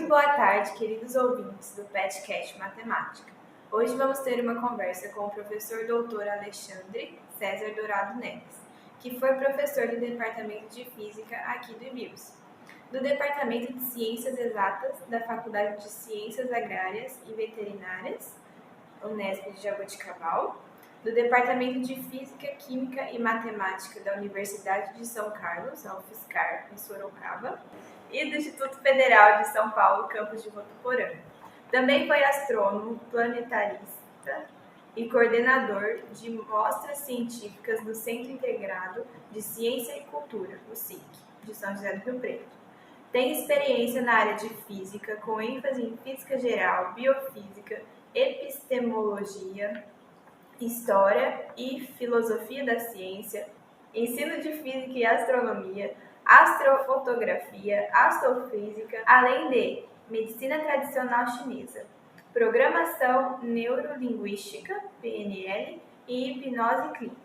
Muito boa tarde, queridos ouvintes do PetCast Matemática. Hoje vamos ter uma conversa com o professor doutor Alexandre César Dourado Neves, que foi professor do Departamento de Física aqui do IBIUS, do Departamento de Ciências Exatas da Faculdade de Ciências Agrárias e Veterinárias, Unesp de Jaboticabal, do Departamento de Física, Química e Matemática da Universidade de São Carlos, a UFSCar, em Sorocaba, e do Instituto Federal de São Paulo, campus de Votuporã. Também foi astrônomo, planetarista e coordenador de mostras científicas do Centro Integrado de Ciência e Cultura, o CIC, de São José do Rio Preto. Tem experiência na área de física, com ênfase em física geral, biofísica, epistemologia, história e filosofia da ciência, ensino de física e astronomia, astrofotografia, astrofísica, além de medicina tradicional chinesa, programação neurolinguística, PNL, e hipnose clínica.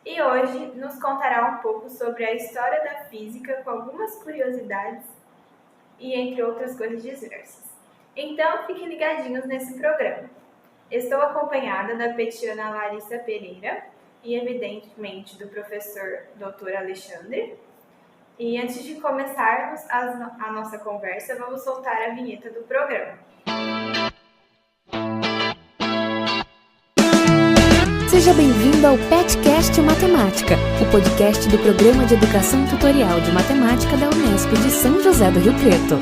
E hoje nos contará um pouco sobre a história da física com algumas curiosidades e entre outras coisas diversas. Então, fiquem ligadinhos nesse programa. Estou acompanhada da petiana Larissa Pereira e, evidentemente, do professor Dr. Alexandre. E antes de começarmos a nossa conversa, vamos soltar a vinheta do programa. Seja bem-vindo ao PetCast Matemática, o podcast do Programa de Educação Tutorial de Matemática da Unesp de São José do Rio Preto.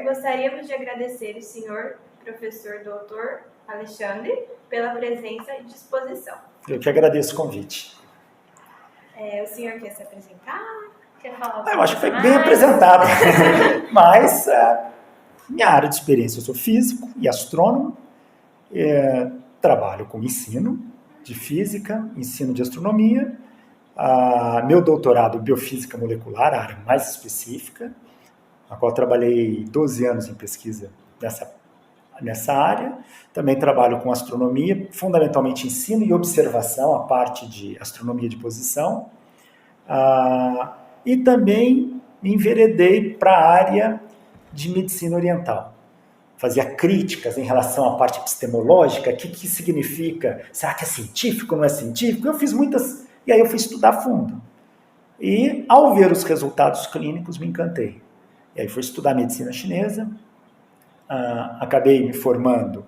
Gostaríamos de agradecer o senhor professor doutor Alexandre pela presença e disposição. Eu que agradeço o convite. O senhor quer se apresentar? Quer falar eu acho que foi bem apresentado. Mas, minha área de experiência, eu sou físico e astrônomo. Trabalho com ensino de física, ensino de astronomia. Meu doutorado em biofísica molecular, a área mais específica, a qual trabalhei 12 anos em pesquisa nessa área. Também trabalho com astronomia, fundamentalmente ensino e observação, a parte de astronomia de posição. E também me enveredei para a área de medicina oriental. Fazia críticas em relação à parte epistemológica, o que significa, será que é científico ou não é científico? Eu fiz muitas, e aí eu fui estudar a fundo. E ao ver os resultados clínicos, me encantei. E aí fui estudar medicina chinesa, acabei me formando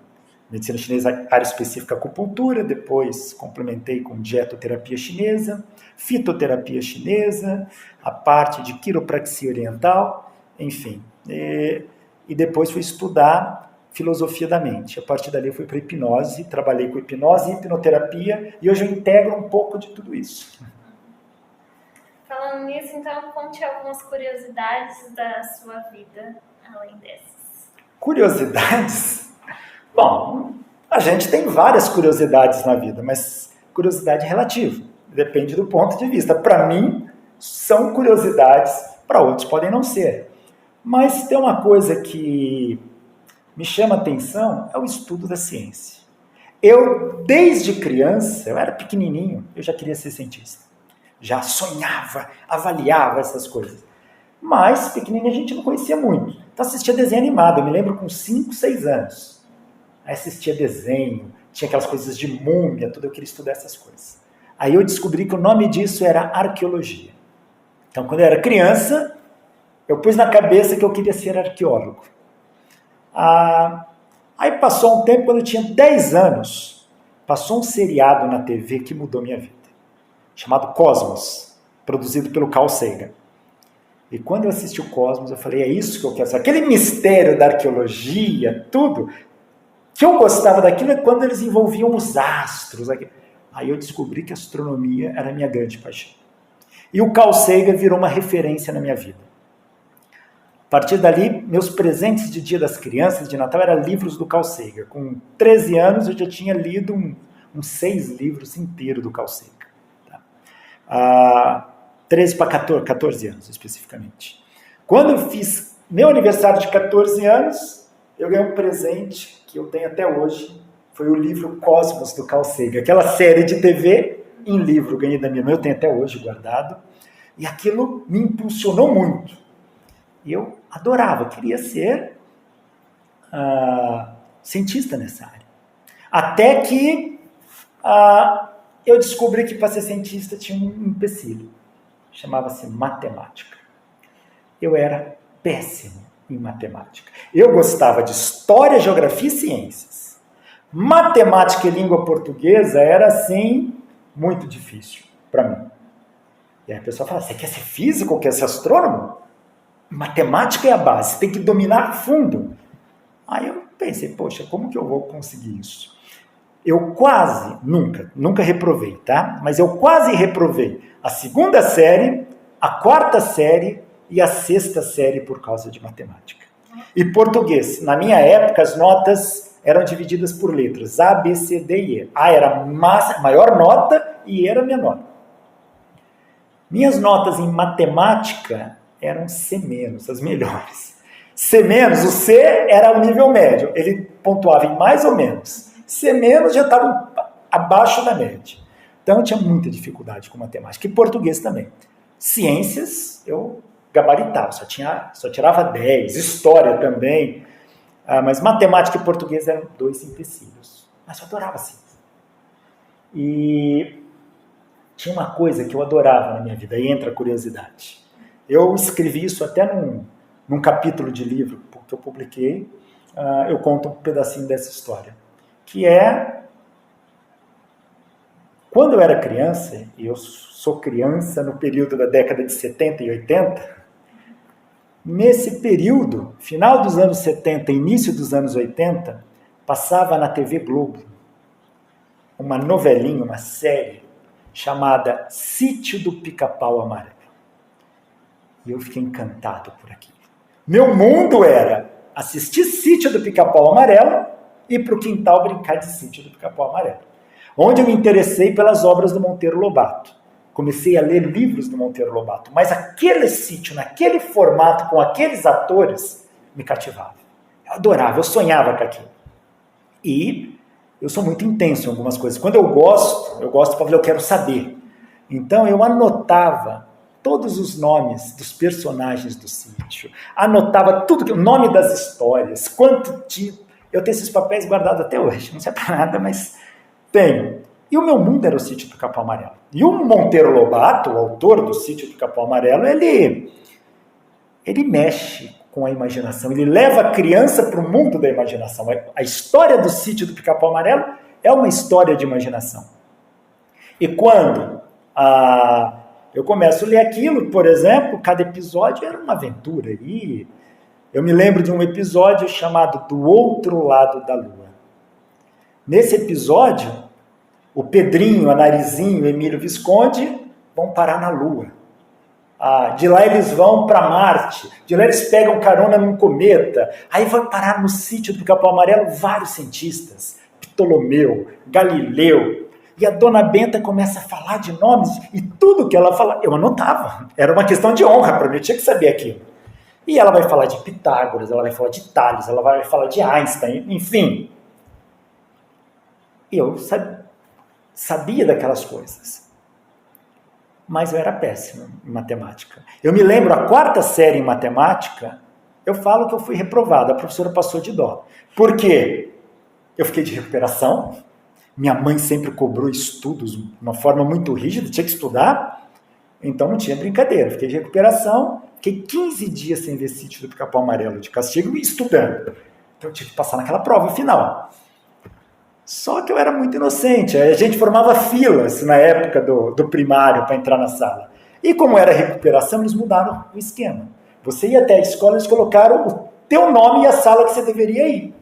em medicina chinesa, área específica acupuntura, depois complementei com dietoterapia chinesa, fitoterapia chinesa, a parte de quiropraxia oriental, enfim. E depois fui estudar filosofia da mente. A partir dali eu fui para hipnose, trabalhei com hipnose e hipnoterapia, e hoje eu integro um pouco de tudo isso. Falando nisso, então, conte algumas curiosidades da sua vida, além dessas. Curiosidades? Bom, a gente tem várias curiosidades na vida, mas curiosidade é relativa, depende do ponto de vista. Para mim, são curiosidades, para outros podem não ser. Mas tem uma coisa que me chama a atenção, é o estudo da ciência. Eu, desde criança, eu era pequenininho, eu já queria ser cientista. Já sonhava, avaliava essas coisas. Mas, pequenininho, a gente não conhecia muito. Então, assistia desenho animado. Eu me lembro com 5, 6 anos. Aí assistia desenho, tinha aquelas coisas de múmia, tudo. Eu queria estudar essas coisas. Aí eu descobri que o nome disso era arqueologia. Então, quando eu era criança, eu pus na cabeça que eu queria ser arqueólogo. Aí passou um tempo, quando eu tinha 10 anos, passou um seriado na TV que mudou minha vida, chamado Cosmos, produzido pelo Carl Sagan. E quando eu assisti o Cosmos, eu falei, é isso que eu quero saber. Aquele mistério da arqueologia, tudo, que eu gostava daquilo é quando eles envolviam os astros. Aí eu descobri que a astronomia era a minha grande paixão. E o Carl Sagan virou uma referência na minha vida. A partir dali, meus presentes de Dia das Crianças, de Natal, eram livros do Carl Sagan. Com 13 anos, eu já tinha lido uns 6 livros inteiros do Carl Sagan. 13 para 14 anos, especificamente. Quando eu fiz meu aniversário de 14 anos, eu ganhei um presente que eu tenho até hoje. Foi o livro Cosmos, do Carl Sagan. Aquela série de TV em livro, ganhei da minha mãe, eu tenho até hoje guardado. E aquilo me impulsionou muito. E eu adorava, queria ser cientista nessa área. Até que eu descobri que para ser cientista tinha um empecilho. Chamava-se matemática. Eu era péssimo em matemática. Eu gostava de história, geografia e ciências. Matemática e língua portuguesa era, assim, muito difícil para mim. E aí a pessoa fala, você quer ser físico ou quer ser astrônomo? Matemática é a base, você tem que dominar a fundo. Aí eu pensei, poxa, como que eu vou conseguir isso? Eu quase, nunca reprovei, tá? Mas eu quase reprovei a 2ª série, a 4ª série e a 6ª série por causa de matemática. E português, na minha época as notas eram divididas por letras, A, B, C, D e E. A era a maior nota e E era menor. Minhas notas em matemática eram C-, as melhores. C-, o C era o nível médio, ele pontuava em mais ou menos. C- já estava abaixo da média. Então eu tinha muita dificuldade com matemática. E português também. Ciências, eu gabaritava, só tirava 10. História também. Mas matemática e português eram 2 empecilhos. Mas eu adorava ciência. E tinha uma coisa que eu adorava na minha vida, aí entra a curiosidade. Eu escrevi isso até num capítulo de livro que eu publiquei. Eu conto um pedacinho dessa história. Que é, quando eu era criança, e eu sou criança no período da década de 70 e 80, nesse período, final dos anos 70, início dos anos 80, passava na TV Globo uma novelinha, uma série, chamada Sítio do Pica-Pau Amarelo. E eu fiquei encantado por aquilo. Meu mundo era assistir Sítio do Pica-Pau Amarelo e para o quintal brincar de Sítio do Pica-Pau Amarelo. Onde eu me interessei pelas obras do Monteiro Lobato. Comecei a ler livros do Monteiro Lobato, mas aquele sítio, naquele formato, com aqueles atores, me cativava. Eu adorava, eu sonhava com aquilo. E eu sou muito intenso em algumas coisas. Quando eu gosto para ver, eu quero saber. Então eu anotava todos os nomes dos personagens do sítio, anotava tudo, o nome das histórias, quanto tinha. Eu tenho esses papéis guardados até hoje, não serve para nada, mas tenho. E o meu mundo era o Sítio do Pica-Pau Amarelo. E o Monteiro Lobato, o autor do Sítio do Pica-Pau Amarelo, ele mexe com a imaginação, ele leva a criança para o mundo da imaginação. A história do Sítio do Pica-Pau Amarelo é uma história de imaginação. E quando eu começo a ler aquilo, por exemplo, cada episódio era uma aventura. E eu me lembro de um episódio chamado Do Outro Lado da Lua. Nesse episódio, o Pedrinho, a Narizinho e o Emílio Visconde vão parar na Lua. De lá eles vão para Marte, de lá eles pegam carona num cometa, aí vão parar no Sítio do Pica-Pau Amarelo vários cientistas, Ptolomeu, Galileu, e a dona Benta começa a falar de nomes, e tudo que ela fala, eu anotava, era uma questão de honra para mim, eu tinha que saber aquilo. E ela vai falar de Pitágoras, ela vai falar de Tales, ela vai falar de Einstein, enfim. E eu sabia daquelas coisas. Mas eu era péssimo em matemática. Eu me lembro, a 4ª série em matemática, eu falo que eu fui reprovado, a professora passou de dó. Por quê? Eu fiquei de recuperação, minha mãe sempre cobrou estudos de uma forma muito rígida, tinha que estudar, então não tinha brincadeira. Fiquei de recuperação, fiquei 15 dias sem ver Sítio do Pica-Pau Amarelo de castigo e estudando. Então eu tive que passar naquela prova final. Só que eu era muito inocente, a gente formava filas na época do primário para entrar na sala. E como era recuperação, eles mudaram o esquema. Você ia até a escola, eles colocaram o teu nome e a sala que você deveria ir.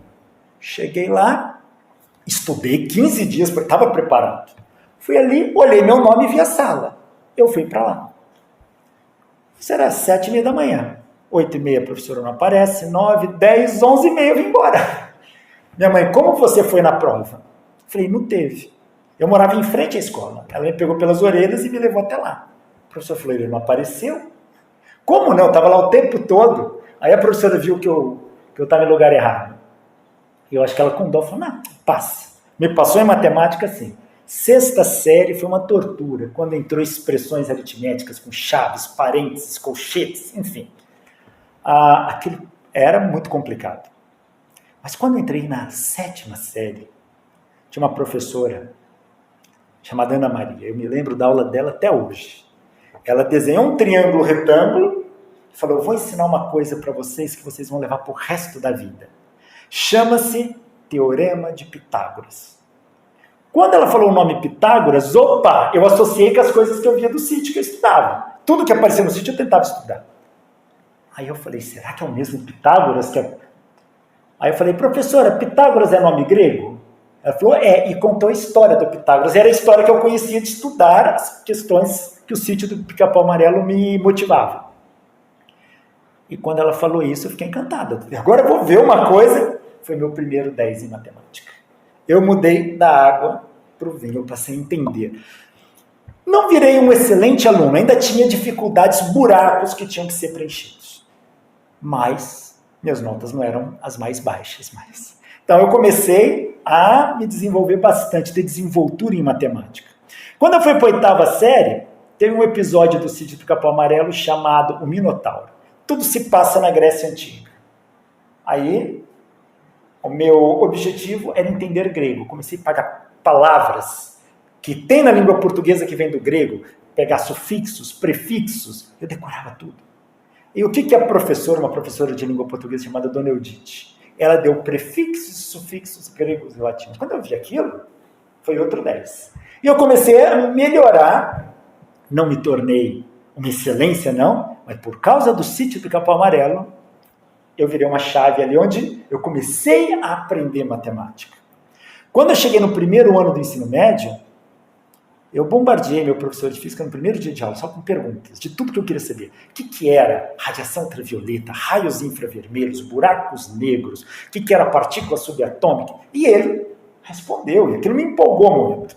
Cheguei lá, estudei 15 dias, porque estava preparado. Fui ali, olhei meu nome e vi a sala. Eu fui para lá. Isso era 7h30 da manhã. 8h30 a professora não aparece, 9, 10, 11h30 eu vim embora. Minha mãe, como você foi na prova? Falei, não teve. Eu morava em frente à escola. Ela me pegou pelas orelhas e me levou até lá. O professor falou, ele não apareceu? Como não? Eu estava lá o tempo todo. Aí a professora viu que eu estava em lugar errado. E eu acho que ela com dó falou, não, passa. Me passou em matemática assim. Sexta série foi uma tortura, quando entrou expressões aritméticas com chaves, parênteses, colchetes, enfim. Aquilo era muito complicado. Mas quando eu entrei na 7ª série, tinha uma professora chamada Ana Maria. Eu me lembro da aula dela até hoje. Ela desenhou um triângulo retângulo e falou, eu vou ensinar uma coisa para vocês que vocês vão levar para o resto da vida. Chama-se Teorema de Pitágoras. Quando ela falou o nome Pitágoras, eu associei com as coisas que eu via do sítio que eu estudava. Tudo que aparecia no sítio eu tentava estudar. Aí eu falei, será que é o mesmo Pitágoras? Aí eu falei, professora, Pitágoras é nome grego? Ela falou, e contou a história do Pitágoras. Era a história que eu conhecia de estudar as questões que o sítio do Pica-Pau Amarelo me motivava. E quando ela falou isso, eu fiquei encantado. Agora eu vou ver uma coisa. Foi meu primeiro 10 em matemática. Eu mudei da água para o vinho, eu passei a entender. Não virei um excelente aluno, ainda tinha dificuldades, buracos que tinham que ser preenchidos. Mas minhas notas não eram as mais baixas mais. Então eu comecei a me desenvolver bastante, ter desenvoltura em matemática. Quando eu fui para a 8ª série, teve um episódio do Sítio do Pica-Pau Amarelo chamado O Minotauro. Tudo se passa na Grécia Antiga. Aí, o meu objetivo era entender grego. Comecei a pegar palavras que tem na língua portuguesa que vem do grego, pegar sufixos, prefixos, eu decorava tudo. E o que a professora, uma professora de língua portuguesa chamada Dona Eudite, ela deu prefixos e sufixos gregos e latinos. Quando eu vi aquilo, foi outro 10. E eu comecei a melhorar, não me tornei uma excelência, não, mas por causa do Sítio do Pica-Pau Amarelo, eu virei uma chave ali onde eu comecei a aprender matemática. Quando eu cheguei no primeiro ano do ensino médio, eu bombardeei meu professor de física no primeiro dia de aula, só com perguntas, de tudo que eu queria saber. O que era radiação ultravioleta, raios infravermelhos, buracos negros, o que era partícula subatômica? E ele respondeu, e aquilo me empolgou muito.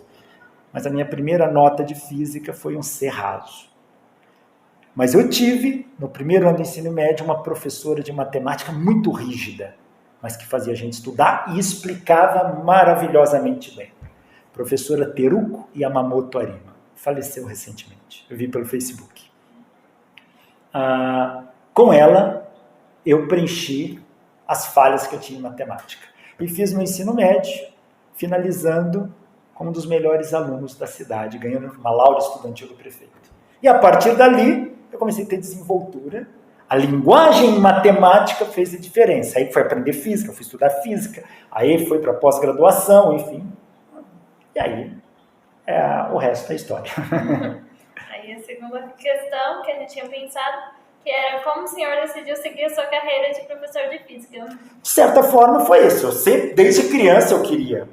Mas a minha primeira nota de física foi um C raso. Mas eu tive, no primeiro ano do ensino médio, uma professora de matemática muito rígida, mas que fazia a gente estudar e explicava maravilhosamente bem. Professora Teruko Yamamoto Arima. Faleceu recentemente. Eu vi pelo Facebook. Com ela, eu preenchi as falhas que eu tinha em matemática. E fiz meu ensino médio, finalizando como um dos melhores alunos da cidade, ganhando uma laurea estudantil do prefeito. E a partir dali, eu comecei a ter desenvoltura. A linguagem matemática fez a diferença. Aí foi aprender física, fui estudar física, aí foi para pós-graduação, enfim. E aí, o resto é história. Aí a segunda questão que a gente tinha pensado, que era como o senhor decidiu seguir a sua carreira de professor de física? De certa forma foi isso. Eu sempre, desde criança eu queria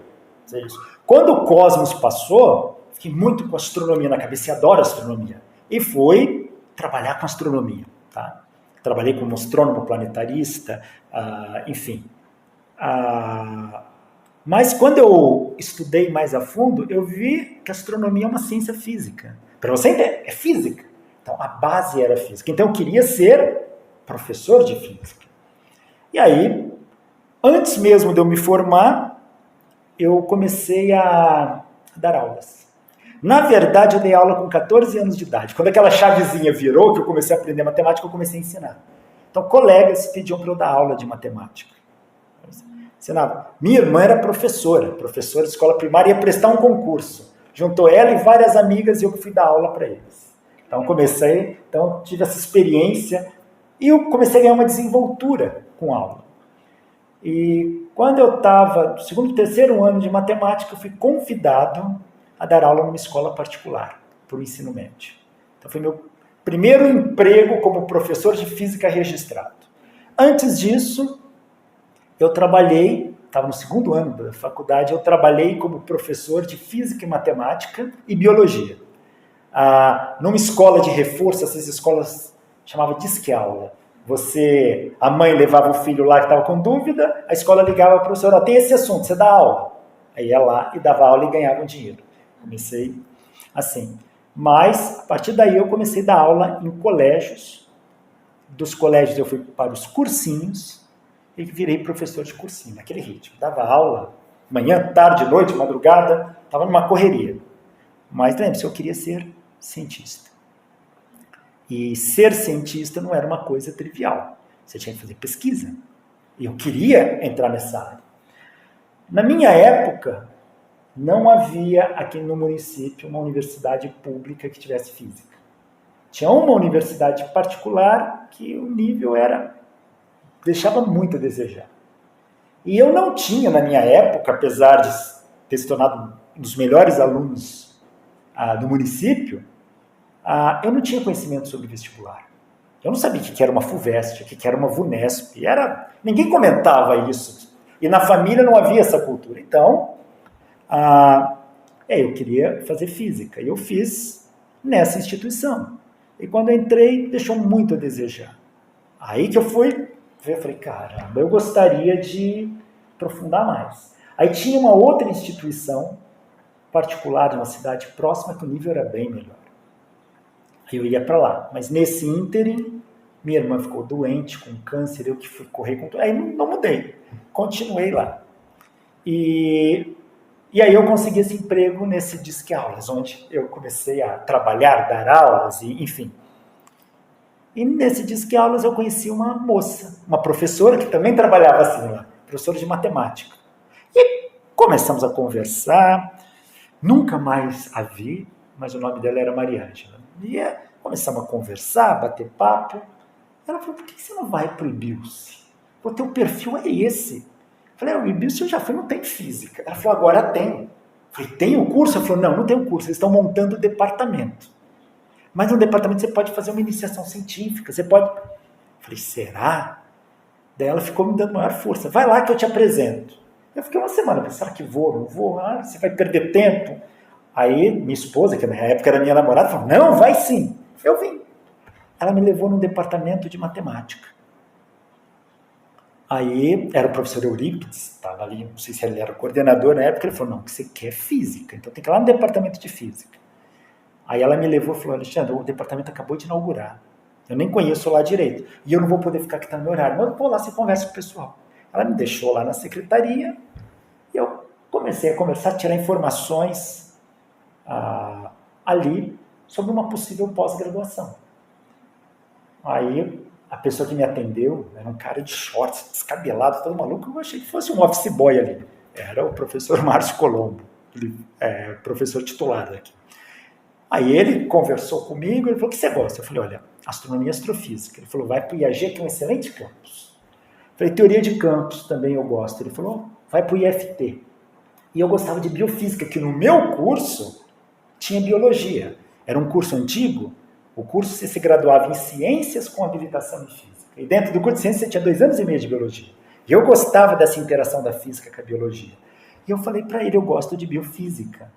fazer isso. Quando o Cosmos passou, fiquei muito com astronomia na cabeça, e adoro astronomia. E fui trabalhar com astronomia. Tá? Trabalhei como astrônomo planetarista, enfim. Mas quando eu estudei mais a fundo, eu vi que a astronomia é uma ciência física. Para você entender, é física. Então, a base era física. Então, eu queria ser professor de física. E aí, antes mesmo de eu me formar, eu comecei a dar aulas. Na verdade, eu dei aula com 14 anos de idade. Quando aquela chavezinha virou, que eu comecei a aprender matemática, eu comecei a ensinar. Então, colegas pediam para eu dar aula de matemática. Ensinava. Minha irmã era professora de escola primária, ia prestar um concurso. Juntou ela e várias amigas e eu fui dar aula para eles. Então, tive essa experiência e eu comecei a ganhar uma desenvoltura com aula. E quando eu estava no segundo, terceiro ano de matemática, eu fui convidado a dar aula numa escola particular, para o ensino médio. Então, foi meu primeiro emprego como professor de física registrado. Antes disso, eu trabalhei, estava no segundo ano da faculdade, eu trabalhei como professor de física e matemática e biologia. Numa escola de reforço, essas escolas chamavam disque-aula. A mãe levava o filho lá que estava com dúvida, a escola ligava para o professor, tem esse assunto, você dá aula. Aí ia lá e dava aula e ganhava um dinheiro. Comecei assim. Mas, a partir daí, eu comecei a dar aula em colégios. Dos colégios, eu fui para os cursinhos e virei professor de cursinho, naquele ritmo. Dava aula manhã, tarde, noite, madrugada, estava numa correria. Mas, lembre-se, eu queria ser cientista. E ser cientista não era uma coisa trivial. Você tinha que fazer pesquisa. E eu queria entrar nessa área. Na minha época, não havia aqui no município uma universidade pública que tivesse física. Tinha uma universidade particular que o nível deixava muito a desejar. E eu não tinha, na minha época, apesar de ter se tornado um dos melhores alunos do município, eu não tinha conhecimento sobre vestibular. Eu não sabia o que era uma FUVEST, o que era uma VUNESP. Ninguém comentava isso. E na família não havia essa cultura. Então, eu queria fazer física. E eu fiz nessa instituição. E quando eu entrei, deixou muito a desejar. Aí que eu falei, caramba, eu gostaria de aprofundar mais. Aí tinha uma outra instituição particular de uma cidade próxima que o nível era bem melhor. Aí eu ia para lá. Mas nesse ínterim, minha irmã ficou doente com câncer, eu que fui correr com tudo. Aí não mudei. Continuei lá. E aí eu consegui esse emprego nesse Disque Aulas, onde eu comecei a trabalhar, dar aulas, e, enfim. E nesse Disque Aulas eu conheci uma moça, uma professora que também trabalhava assim lá, professora de matemática. E começamos a conversar, nunca mais a vi, mas o nome dela era Maria Ângela. E começamos a conversar, bater papo. Ela falou, por que você não vai para o IBILSE? O teu perfil é esse. Eu falei, o IBILSE eu já fui, não tem física. Ela falou, agora tem. Eu falei, tem o curso? Ela falou, não tem o curso, eles estão montando o departamento. Mas no departamento você pode fazer uma iniciação científica, você pode... Eu falei, será? Daí ela ficou me dando maior força. Vai lá que eu te apresento. Eu fiquei uma semana, pensei, será que vou? Não vou? Você vai perder tempo. Aí minha esposa, que na época era minha namorada, falou, não, vai sim. Eu vim. Ela me levou no departamento de matemática. Aí era o professor Eurípides, estava ali, não sei se ele era o coordenador na época, ele falou, não, o que você quer é física, então tem que ir lá no departamento de física. Aí ela me levou e falou, Alexandre, o departamento acabou de inaugurar, eu nem conheço lá direito, e eu não vou poder ficar aqui no meu horário, mas eu vou lá, você conversa com o pessoal. Ela me deixou lá na secretaria, e eu comecei a conversar, tirar informações ali sobre uma possível pós-graduação. Aí a pessoa que me atendeu era um cara de shorts, descabelado, todo maluco, eu achei que fosse um office boy ali. Era o professor Márcio Colombo, professor titular daqui. Aí ele conversou comigo, ele falou, o que você gosta? Eu falei, olha, astronomia e astrofísica. Ele falou, vai para o IAG, que é um excelente campus. Eu falei, teoria de campos também eu gosto. Ele falou, vai para o IFT. E eu gostava de biofísica, que no meu curso tinha biologia. Era um curso antigo, o curso você se graduava em ciências com habilitação em física. E dentro do curso de ciências você tinha 2 anos e meio de biologia. E eu gostava dessa interação da física com a biologia. E eu falei para ele, eu gosto de biofísica.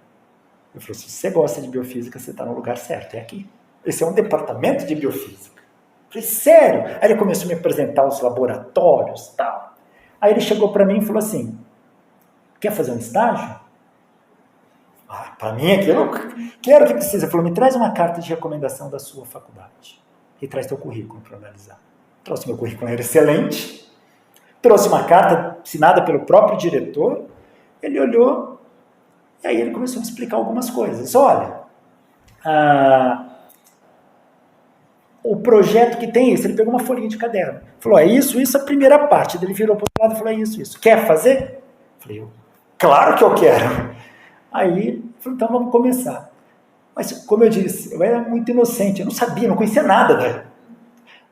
Ele falou, se você gosta de biofísica, você está no lugar certo, é aqui. Esse é um departamento de biofísica. Eu falei, sério? Aí ele começou a me apresentar os laboratórios e tal. Aí ele chegou para mim e falou assim, quer fazer um estágio? Para mim aquilo, quero que precisa. Ele falou, me traz uma carta de recomendação da sua faculdade. E traz teu currículo para analisar. Trouxe meu currículo, era excelente. Trouxe uma carta assinada pelo próprio diretor. Ele olhou, e aí ele começou a me explicar algumas coisas. Olha, o projeto que tem isso, ele pegou uma folhinha de caderno. Falou, é isso, a primeira parte. Ele virou para o outro lado e falou, é isso. Quer fazer? Falei, claro que eu quero. Aí, falei, então vamos começar. Mas, como eu disse, eu era muito inocente, eu não sabia, não conhecia nada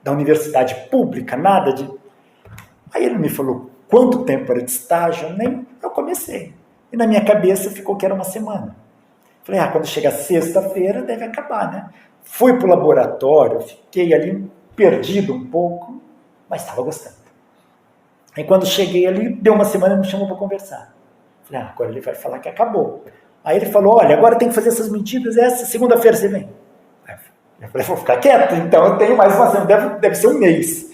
da universidade pública, nada de... Aí ele me falou quanto tempo era de estágio, nem eu comecei. E na minha cabeça ficou que era uma semana. Falei, quando chega sexta-feira deve acabar, né? Fui para o laboratório, fiquei ali perdido um pouco, mas estava gostando. Aí quando cheguei ali, deu uma semana e me chamou para conversar. Falei, agora ele vai falar que acabou. Aí ele falou, olha, agora tem que fazer essas medidas, essa segunda-feira você vem. Eu falei, vou ficar quieto, então eu tenho mais uma semana, deve ser um mês.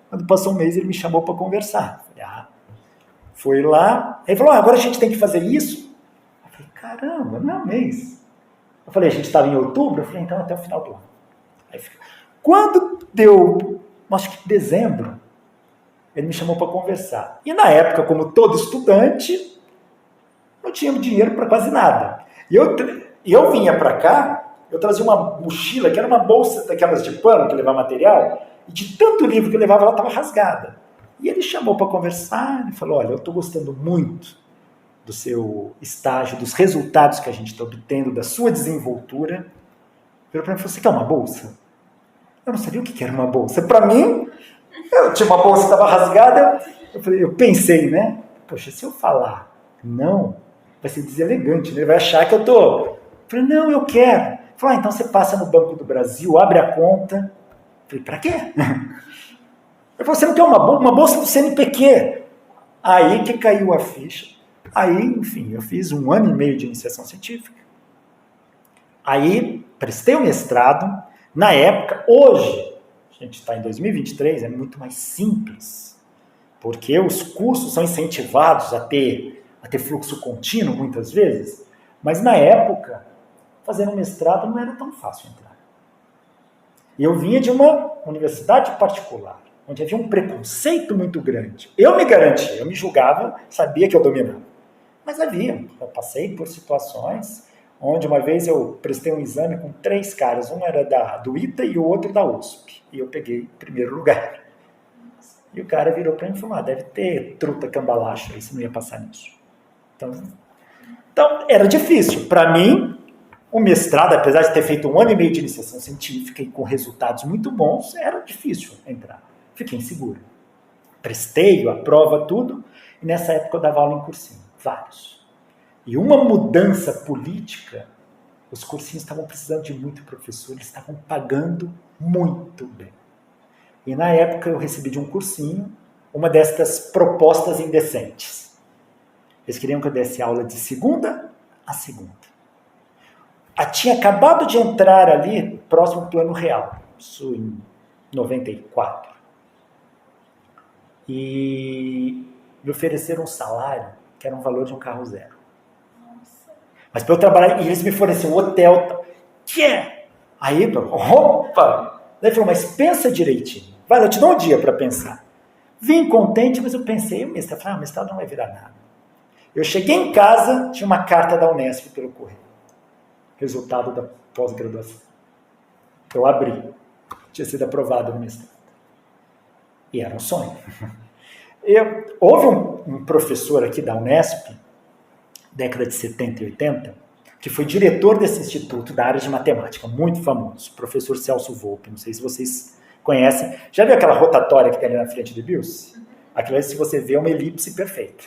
Quando passou um mês, ele me chamou para conversar. Falei, foi lá, aí ele falou, agora a gente tem que fazer isso. Eu falei, caramba, não é um mês. Eu falei, a gente estava em outubro, eu falei, então até o final do ano. Aí, quando deu, acho que dezembro, ele me chamou para conversar. E na época, como todo estudante, não tinha dinheiro para quase nada. E eu vinha para cá, eu trazia uma mochila, que era uma bolsa daquelas de pano, que levava material, e de tanto livro que eu levava, ela estava rasgada. E ele chamou para conversar, e falou, olha, eu estou gostando muito do seu estágio, dos resultados que a gente está obtendo, da sua desenvoltura. Virou para mim e falou, você quer uma bolsa? Eu não sabia o que era uma bolsa. Para mim, eu tinha uma bolsa que estava rasgada, eu pensei, né? Poxa, se eu falar não, vai ser deselegante, né? Ele vai achar que eu estou... Eu falei, não, eu quero. Ele falou, então você passa no Banco do Brasil, abre a conta. Eu falei, para quê? Ele falou, você não quer uma bolsa do CNPq? Aí que caiu a ficha. Aí, enfim, eu fiz 1 ano e meio de iniciação científica. Aí, prestei o mestrado. Na época, hoje, a gente está em 2023, é muito mais simples, porque os cursos são incentivados a ter fluxo contínuo, muitas vezes, mas na época, fazer um mestrado não era tão fácil entrar. E eu vinha de uma universidade particular, onde havia um preconceito muito grande. Eu me garantia, eu me julgava, sabia que eu dominava. Mas eu passei por situações onde uma vez eu prestei um exame com 3 caras, um era do ITA e o outro da USP, e eu peguei primeiro lugar. E o cara virou para mim e falou, deve ter truta cambalacha, aí você não ia passar nisso. Então era difícil. Para mim, o mestrado, apesar de ter feito 1 ano e meio de iniciação científica e com resultados muito bons, era difícil entrar. Fiquei inseguro. Prestei a prova, tudo, e nessa época eu dava aula em cursinho. Vários. E uma mudança política, os cursinhos estavam precisando de muito professor, eles estavam pagando muito bem. E na época eu recebi de um cursinho uma destas propostas indecentes. Eles queriam que eu desse aula de segunda a segunda. Tinha acabado de entrar ali próximo do Plano Real, isso em 94. E me ofereceram um salário que era um valor de um carro zero. Nossa. Mas para eu trabalhar, e eles me forneciam um hotel. Que é? Aí, opa! Daí falou, mas pensa direitinho. Vai, eu te dou um dia para pensar. Vim contente, mas eu pensei, o mestrado não vai virar nada. Eu cheguei em casa, tinha uma carta da Unesp pelo correio. Resultado da pós-graduação. Eu abri. Tinha sido aprovado no mestrado. E era um sonho. Houve um professor aqui da Unesp, década de 70 e 80, que foi diretor desse instituto da área de matemática, muito famoso, o professor Celso Volpe, não sei se vocês conhecem. Já viu aquela rotatória que tem ali na frente do BIOS? Aquilo aí, se você vê, é uma elipse perfeita.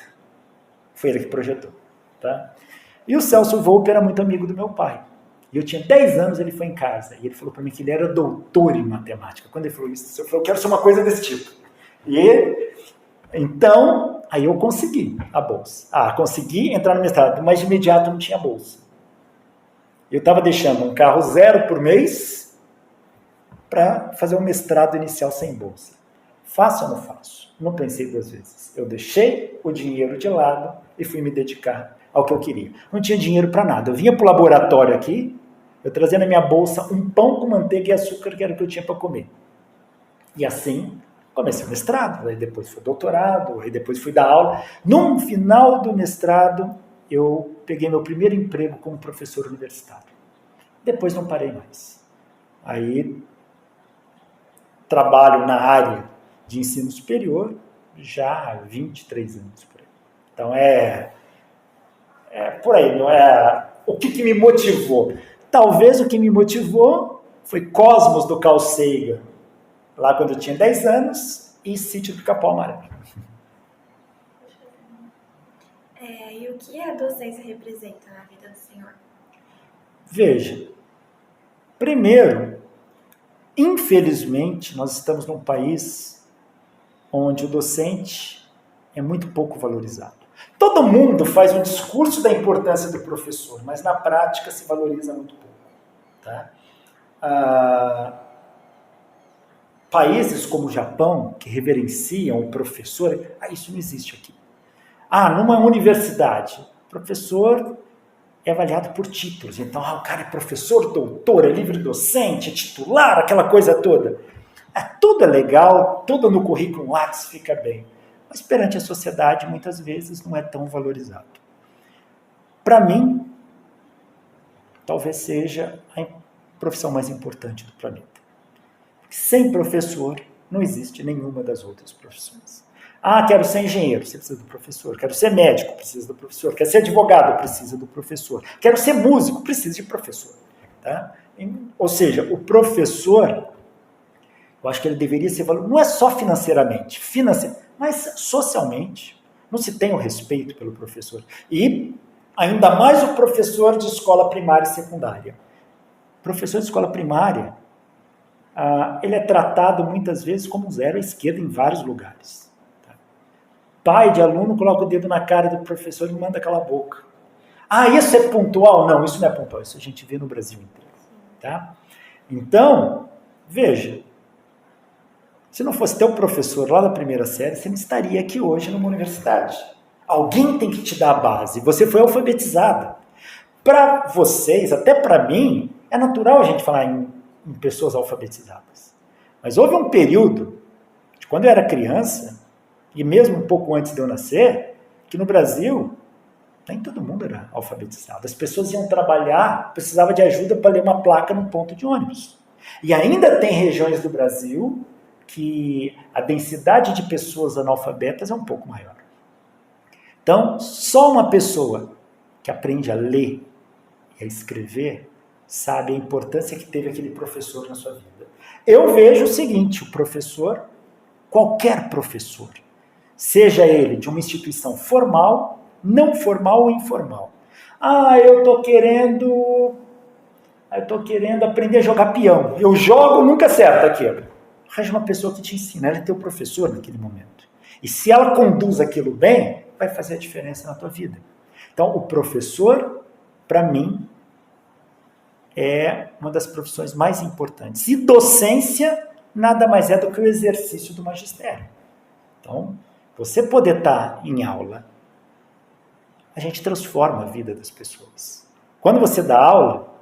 Foi ele que projetou. Tá? E o Celso Volpe era muito amigo do meu pai. E eu tinha 10 anos, ele foi em casa, e ele falou para mim que ele era doutor em matemática. Quando ele falou isso, eu falei, eu quero ser uma coisa desse tipo. Então, aí eu consegui a bolsa. Consegui entrar no mestrado, mas de imediato não tinha bolsa. Eu estava deixando um carro zero por mês para fazer um mestrado inicial sem bolsa. Faço ou não faço? Não pensei 2 vezes. Eu deixei o dinheiro de lado e fui me dedicar ao que eu queria. Não tinha dinheiro para nada. Eu vinha para o laboratório aqui, eu trazia na minha bolsa um pão com manteiga e açúcar, que era o que eu tinha para comer. E assim... comecei o mestrado, aí depois fui doutorado, aí depois fui dar aula. No final do mestrado, eu peguei meu primeiro emprego como professor universitário. Depois não parei mais. Aí trabalho na área de ensino superior já há 23 anos. Por aí. Então é por aí. Não é o que me motivou. Talvez o que me motivou foi Cosmos do Carl Sagan, lá quando eu tinha 10 anos, e Sítio do Capão Amarelo. E o que a docência representa na vida do senhor? Veja, primeiro, infelizmente, nós estamos num país onde o docente é muito pouco valorizado. Todo mundo faz um discurso da importância do professor, mas na prática se valoriza muito pouco. Tá? Países como o Japão, que reverenciam o professor, isso não existe aqui. Numa universidade, o professor é avaliado por títulos. Então, o cara é professor, doutor, é livre docente, é titular, aquela coisa toda. Tudo é legal, tudo no currículo Lattes fica bem. Mas perante a sociedade, muitas vezes, não é tão valorizado. Para mim, talvez seja a profissão mais importante do planeta. Sem professor, não existe nenhuma das outras profissões. Quero ser engenheiro, você precisa do professor. Quero ser médico, precisa do professor. Quero ser advogado, precisa do professor. Quero ser músico, precisa de professor. Tá? Ou seja, o professor, eu acho que ele deveria ser valorizado, não é só financeiramente, mas socialmente. Não se tem o respeito pelo professor. E ainda mais o professor de escola primária e secundária. O professor de escola primária, ele é tratado muitas vezes como um zero à esquerda em vários lugares. Pai de aluno coloca o dedo na cara do professor e manda calar a boca. Isso é pontual? Não, isso não é pontual. Isso a gente vê no Brasil inteiro. Tá? Então, veja, se não fosse teu professor lá da primeira série, você não estaria aqui hoje numa universidade. Alguém tem que te dar a base. Você foi alfabetizada. Para vocês, até para mim, é natural a gente falar em pessoas alfabetizadas. Mas houve um período, de quando eu era criança, e mesmo um pouco antes de eu nascer, que no Brasil, nem todo mundo era alfabetizado. As pessoas iam trabalhar, precisavam de ajuda para ler uma placa no ponto de ônibus. E ainda tem regiões do Brasil que a densidade de pessoas analfabetas é um pouco maior. Então, só uma pessoa que aprende a ler e a escrever sabe a importância que teve aquele professor na sua vida. Eu vejo o seguinte, o professor, qualquer professor, seja ele de uma instituição formal, não formal ou informal. Eu estou querendo aprender a jogar peão. Eu jogo, nunca acerto aquilo. Arranja uma pessoa que te ensina, ela é teu professor naquele momento. E se ela conduz aquilo bem, vai fazer a diferença na tua vida. Então, o professor, para mim, é uma das profissões mais importantes. E docência nada mais é do que o exercício do magistério. Então, você poder estar em aula, a gente transforma a vida das pessoas. Quando você dá aula,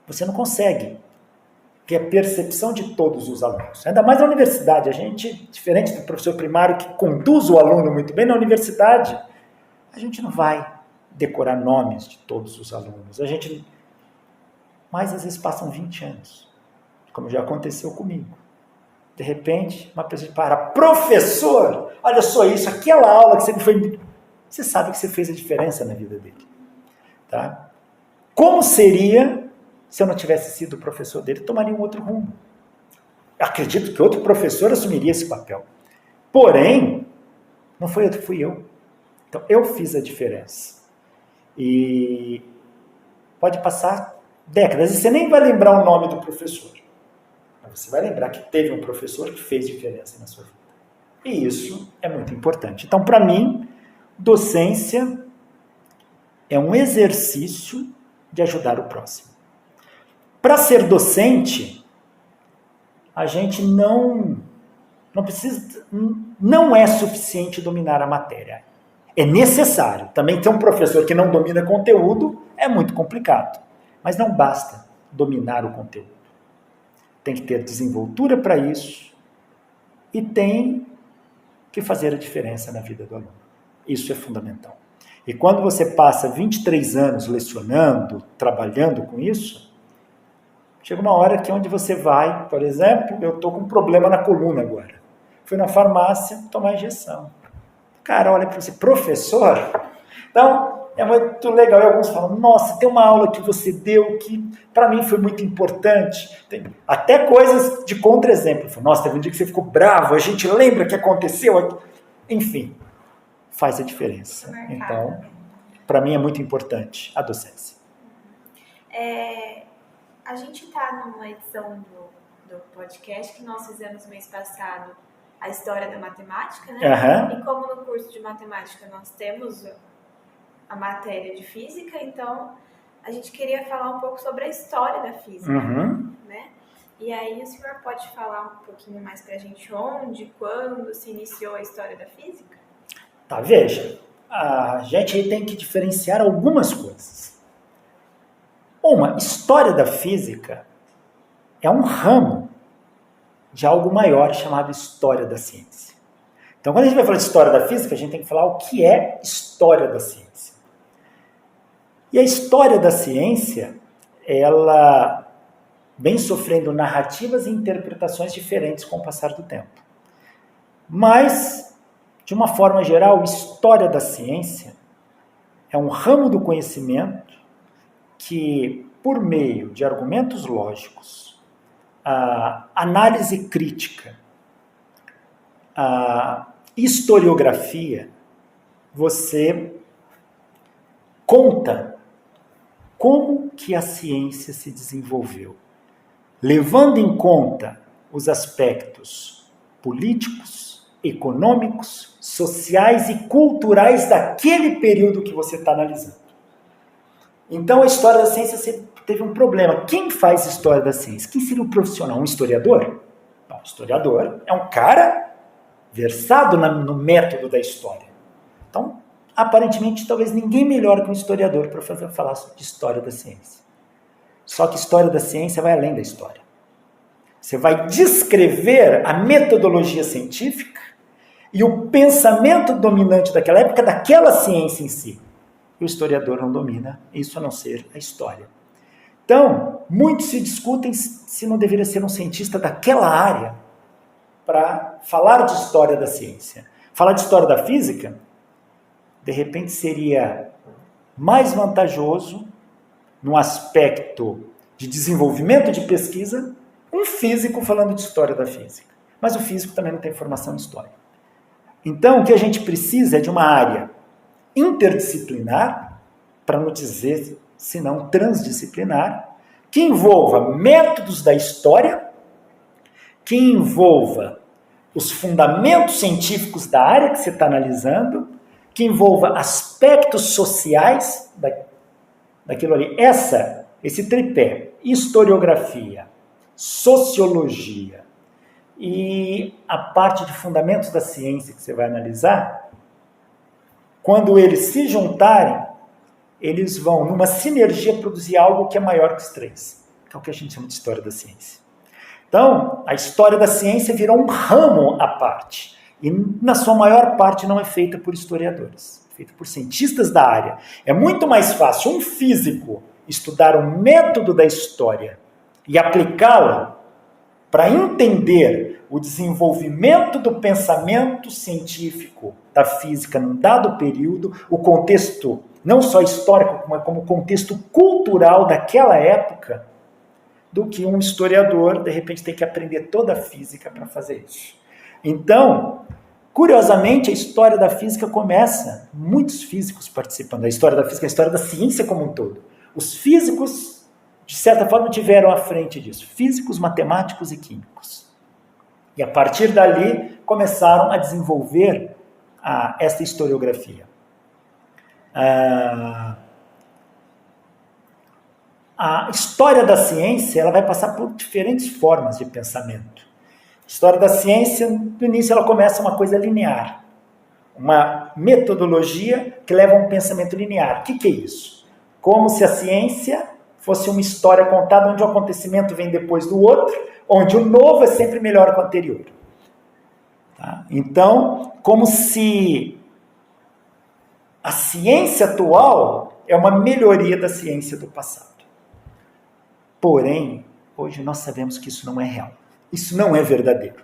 você não consegue ter a percepção de todos os alunos. Ainda mais na universidade, a gente, diferente do professor primário que conduz o aluno muito bem, na universidade, a gente não vai decorar nomes de todos os alunos. Mas às vezes passam 20 anos, como já aconteceu comigo. De repente, uma pessoa para, professor, olha só isso, aquela aula que você foi... Você sabe que você fez a diferença na vida dele. Tá? Como seria se eu não tivesse sido o professor dele? Tomaria um outro rumo. Acredito que outro professor assumiria esse papel. Porém, não foi outro, fui eu. Então, eu fiz a diferença. E pode passar décadas, e você nem vai lembrar o nome do professor. Mas você vai lembrar que teve um professor que fez diferença na sua vida. E isso é muito importante. Então, para mim, docência é um exercício de ajudar o próximo. Para ser docente, a gente não é suficiente dominar a matéria. É necessário. Também ter um professor que não domina conteúdo é muito complicado. Mas não basta dominar o conteúdo. Tem que ter desenvoltura para isso e tem que fazer a diferença na vida do aluno. Isso é fundamental. E quando você passa 23 anos lecionando, trabalhando com isso, chega uma hora que onde você vai, por exemplo, eu estou com um problema na coluna agora. Fui na farmácia tomar injeção. O cara olha para você, professor? Então, é muito legal. E alguns falam, nossa, tem uma aula que você deu que para mim foi muito importante. Tem até coisas de contra-exemplo. Nossa, teve um dia que você ficou bravo, a gente lembra que aconteceu. Enfim, faz a diferença. Então, para mim é muito importante a docência. A gente está numa edição do podcast que nós fizemos no mês passado a história da matemática, né? Uhum. E como no curso de matemática nós temos a matéria de física, então a gente queria falar um pouco sobre a história da física, né? E aí o senhor pode falar um pouquinho mais pra gente onde, quando se iniciou a história da física? Tá, veja, a gente tem que diferenciar algumas coisas. História da física é um ramo de algo maior chamado história da ciência. Então, quando a gente vai falar de história da física, a gente tem que falar o que é história da ciência. E a história da ciência, ela vem sofrendo narrativas e interpretações diferentes com o passar do tempo. Mas, de uma forma geral, história da ciência é um ramo do conhecimento que, por meio de argumentos lógicos, a análise crítica, a historiografia, você conta como que a ciência se desenvolveu, levando em conta os aspectos políticos, econômicos, sociais e culturais daquele período que você está analisando. Então, a história da ciência teve um problema. Quem faz história da ciência? Quem seria o profissional? Um historiador? Não, o historiador é um cara versado no método da história. Então, aparentemente, talvez ninguém melhor que um historiador para falar de história da ciência. Só que história da ciência vai além da história. Você vai descrever a metodologia científica e o pensamento dominante daquela época, daquela ciência em si. E o historiador não domina isso a não ser a história. Então, muitos se discutem se não deveria ser um cientista daquela área para falar de história da ciência. Falar de história da física, de repente, seria mais vantajoso, no aspecto de desenvolvimento de pesquisa, um físico falando de história da física. Mas o físico também não tem formação em história. Então, o que a gente precisa é de uma área interdisciplinar, para não dizer, se não transdisciplinar, que envolva métodos da história, que envolva os fundamentos científicos da área que você está analisando, que envolva aspectos sociais daquilo ali. Esse tripé, historiografia, sociologia e a parte de fundamentos da ciência que você vai analisar, quando eles se juntarem, eles vão, numa sinergia, produzir algo que é maior que os três, que é o que a gente chama de história da ciência. Então, a história da ciência virou um ramo à parte. E, na sua maior parte, não é feita por historiadores, é feita por cientistas da área. É muito mais fácil um físico estudar o método da história e aplicá-la para entender o desenvolvimento do pensamento científico da física num dado período, o contexto não só histórico, mas como contexto cultural daquela época, do que um historiador, de repente, tem que aprender toda a física para fazer isso. Então, curiosamente, a história da física começa, muitos físicos participando da história da física, a história da ciência como um todo. Os físicos, de certa forma, tiveram à frente disso, físicos, matemáticos e químicos. E a partir dali, começaram a desenvolver esta historiografia. A história da ciência, ela vai passar por diferentes formas de pensamento. A história da ciência, no início, ela começa uma coisa linear. Uma metodologia que leva a um pensamento linear. O que é isso? Como se a ciência fosse uma história contada onde o acontecimento vem depois do outro, onde o novo é sempre melhor que o anterior. Tá? Então, como se a ciência atual é uma melhoria da ciência do passado. Porém, hoje nós sabemos que isso não é real. Isso não é verdadeiro.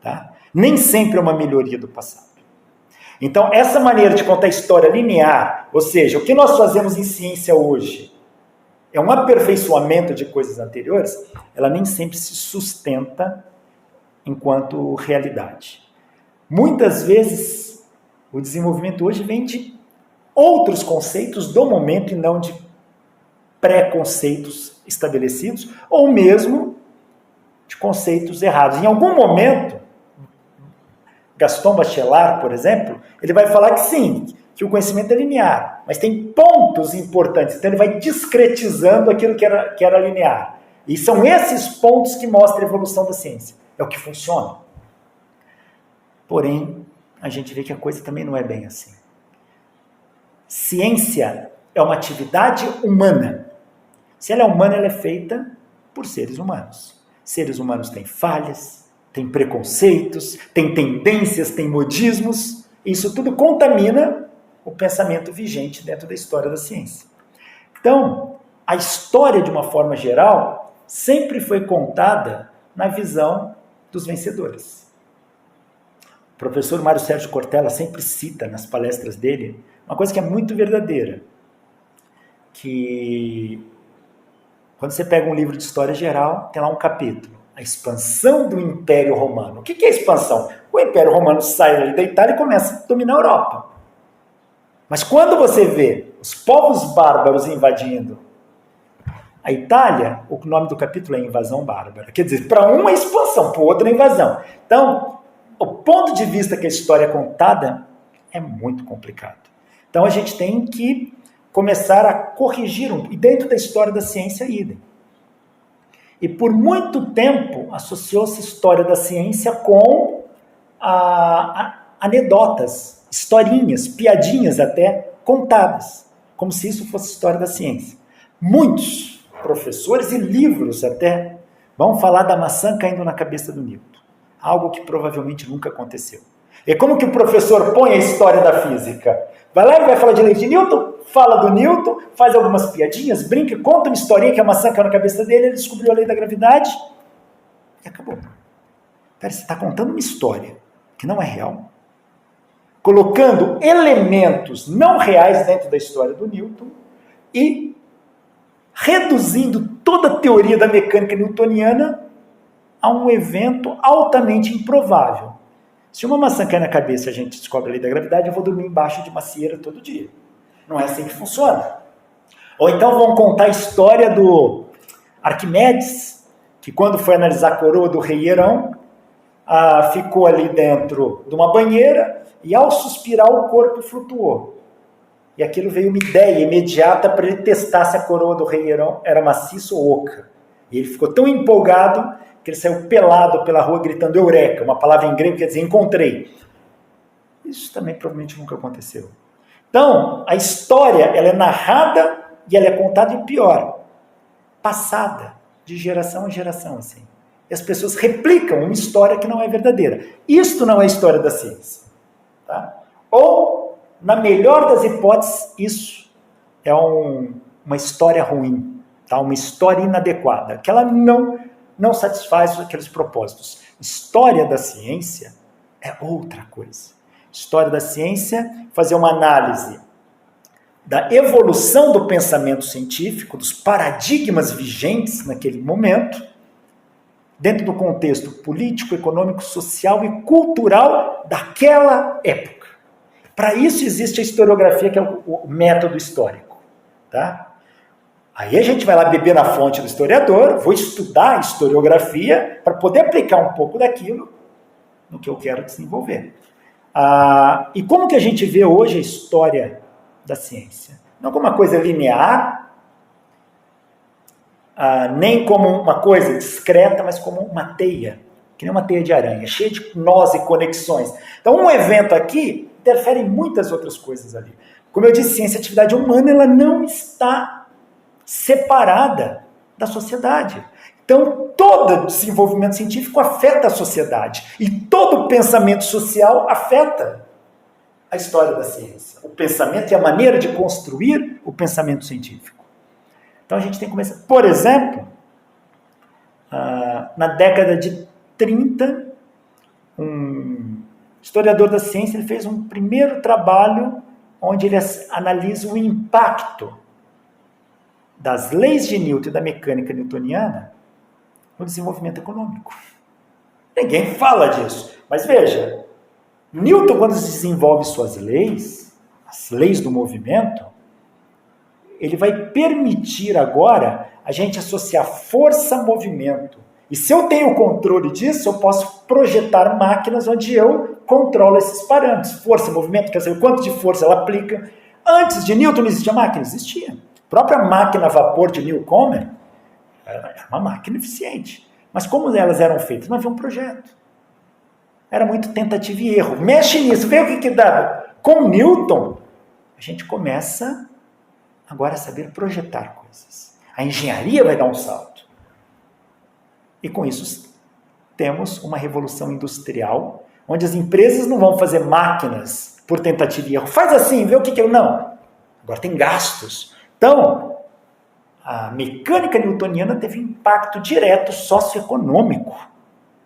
Tá? Nem sempre é uma melhoria do passado. Então, essa maneira de contar a história linear, ou seja, o que nós fazemos em ciência hoje é um aperfeiçoamento de coisas anteriores, ela nem sempre se sustenta enquanto realidade. Muitas vezes, o desenvolvimento hoje vem de outros conceitos do momento e não de pré-conceitos estabelecidos, ou mesmo de conceitos errados. Em algum momento, Gaston Bachelard, por exemplo, ele vai falar que sim, que o conhecimento é linear, mas tem pontos importantes, então ele vai discretizando aquilo que era linear. E são esses pontos que mostram a evolução da ciência. É o que funciona. Porém, a gente vê que a coisa também não é bem assim. Ciência é uma atividade humana. Se ela é humana, ela é feita por seres humanos. Seres humanos têm falhas, têm preconceitos, têm tendências, têm modismos. Isso tudo contamina o pensamento vigente dentro da história da ciência. Então, a história, de uma forma geral, sempre foi contada na visão dos vencedores. O professor Mário Sérgio Cortella sempre cita nas palestras dele uma coisa que é muito verdadeira, que quando você pega um livro de história geral, tem lá um capítulo, a expansão do Império Romano. O que é expansão? O Império Romano sai da Itália e começa a dominar a Europa. Mas quando você vê os povos bárbaros invadindo a Itália, o nome do capítulo é Invasão Bárbara. Quer dizer, para um é expansão, para o outro é invasão. Então, o ponto de vista que a história é contada é muito complicado. Então, a gente tem que começar a corrigir, e dentro da história da ciência, idem. E por muito tempo, associou-se a história da ciência com anedotas, historinhas, piadinhas até, contadas, como se isso fosse história da ciência. Muitos professores e livros até vão falar da maçã caindo na cabeça do Newton. Algo que provavelmente nunca aconteceu. E como que o professor põe a história da física? Vai lá e vai falar de lei de Newton, fala do Newton, faz algumas piadinhas, brinca, conta uma historinha que a maçã caiu na cabeça dele, ele descobriu a lei da gravidade e acabou. Pera, você está contando uma história que não é real, colocando elementos não reais dentro da história do Newton e reduzindo toda a teoria da mecânica newtoniana a um evento altamente improvável. Se uma maçã cai na cabeça e a gente descobre a lei da gravidade, eu vou dormir embaixo de macieira todo dia. Não é assim que funciona. Ou então vão contar a história do Arquimedes, que quando foi analisar a coroa do rei Hierão, ficou ali dentro de uma banheira e ao suspirar o corpo flutuou. E aquilo veio uma ideia imediata para ele testar se a coroa do rei Hierão era maciça ou oca. E ele ficou tão empolgado que ele saiu pelado pela rua gritando eureka, uma palavra em grego que quer dizer encontrei. Isso também provavelmente nunca aconteceu. Então, a história ela é narrada e ela é contada, e pior, passada de geração em geração. Assim. E as pessoas replicam uma história que não é verdadeira. Isto não é história da ciência. Tá? Ou, na melhor das hipóteses, isso é uma história ruim, tá? Uma história inadequada, que ela não satisfaz aqueles propósitos. História da ciência é outra coisa. História da ciência, fazer uma análise da evolução do pensamento científico, dos paradigmas vigentes naquele momento, dentro do contexto político, econômico, social e cultural daquela época. Para isso existe a historiografia, que é o método histórico. Tá? Aí a gente vai lá beber na fonte do historiador, vou estudar a historiografia para poder aplicar um pouco daquilo no que eu quero desenvolver. E como que a gente vê hoje a história da ciência? Não como uma coisa linear, nem como uma coisa discreta, mas como uma teia, que nem uma teia de aranha, cheia de nós e conexões. Então, um evento aqui interfere em muitas outras coisas ali. Como eu disse, ciência e atividade humana, ela não está separada da sociedade. Então, todo desenvolvimento científico afeta a sociedade. E todo pensamento social afeta a história da ciência. O pensamento e a maneira de construir o pensamento científico. Então, a gente tem que começar... Por exemplo, na década de 30, um historiador da ciência ele fez um primeiro trabalho onde ele analisa o impacto das leis de Newton e da mecânica newtoniana no desenvolvimento econômico. Ninguém fala disso. Mas veja, Newton, quando desenvolve suas leis, as leis do movimento, ele vai permitir agora a gente associar força a movimento. E se eu tenho controle disso, eu posso projetar máquinas onde eu controlo esses parâmetros. Força, movimento, quer dizer, o quanto de força ela aplica. Antes de Newton não existia máquina? Existia. A própria máquina a vapor de Newcomen era uma máquina eficiente. Mas como elas eram feitas? Não havia um projeto. Era muito tentativa e erro. Mexe nisso, vê o que dá. Com Newton, a gente começa agora a saber projetar coisas. A engenharia vai dar um salto. E com isso temos uma revolução industrial, onde as empresas não vão fazer máquinas por tentativa e erro. Faz assim, vê o que é. Não. Agora tem gastos. Então, a mecânica newtoniana teve impacto direto socioeconômico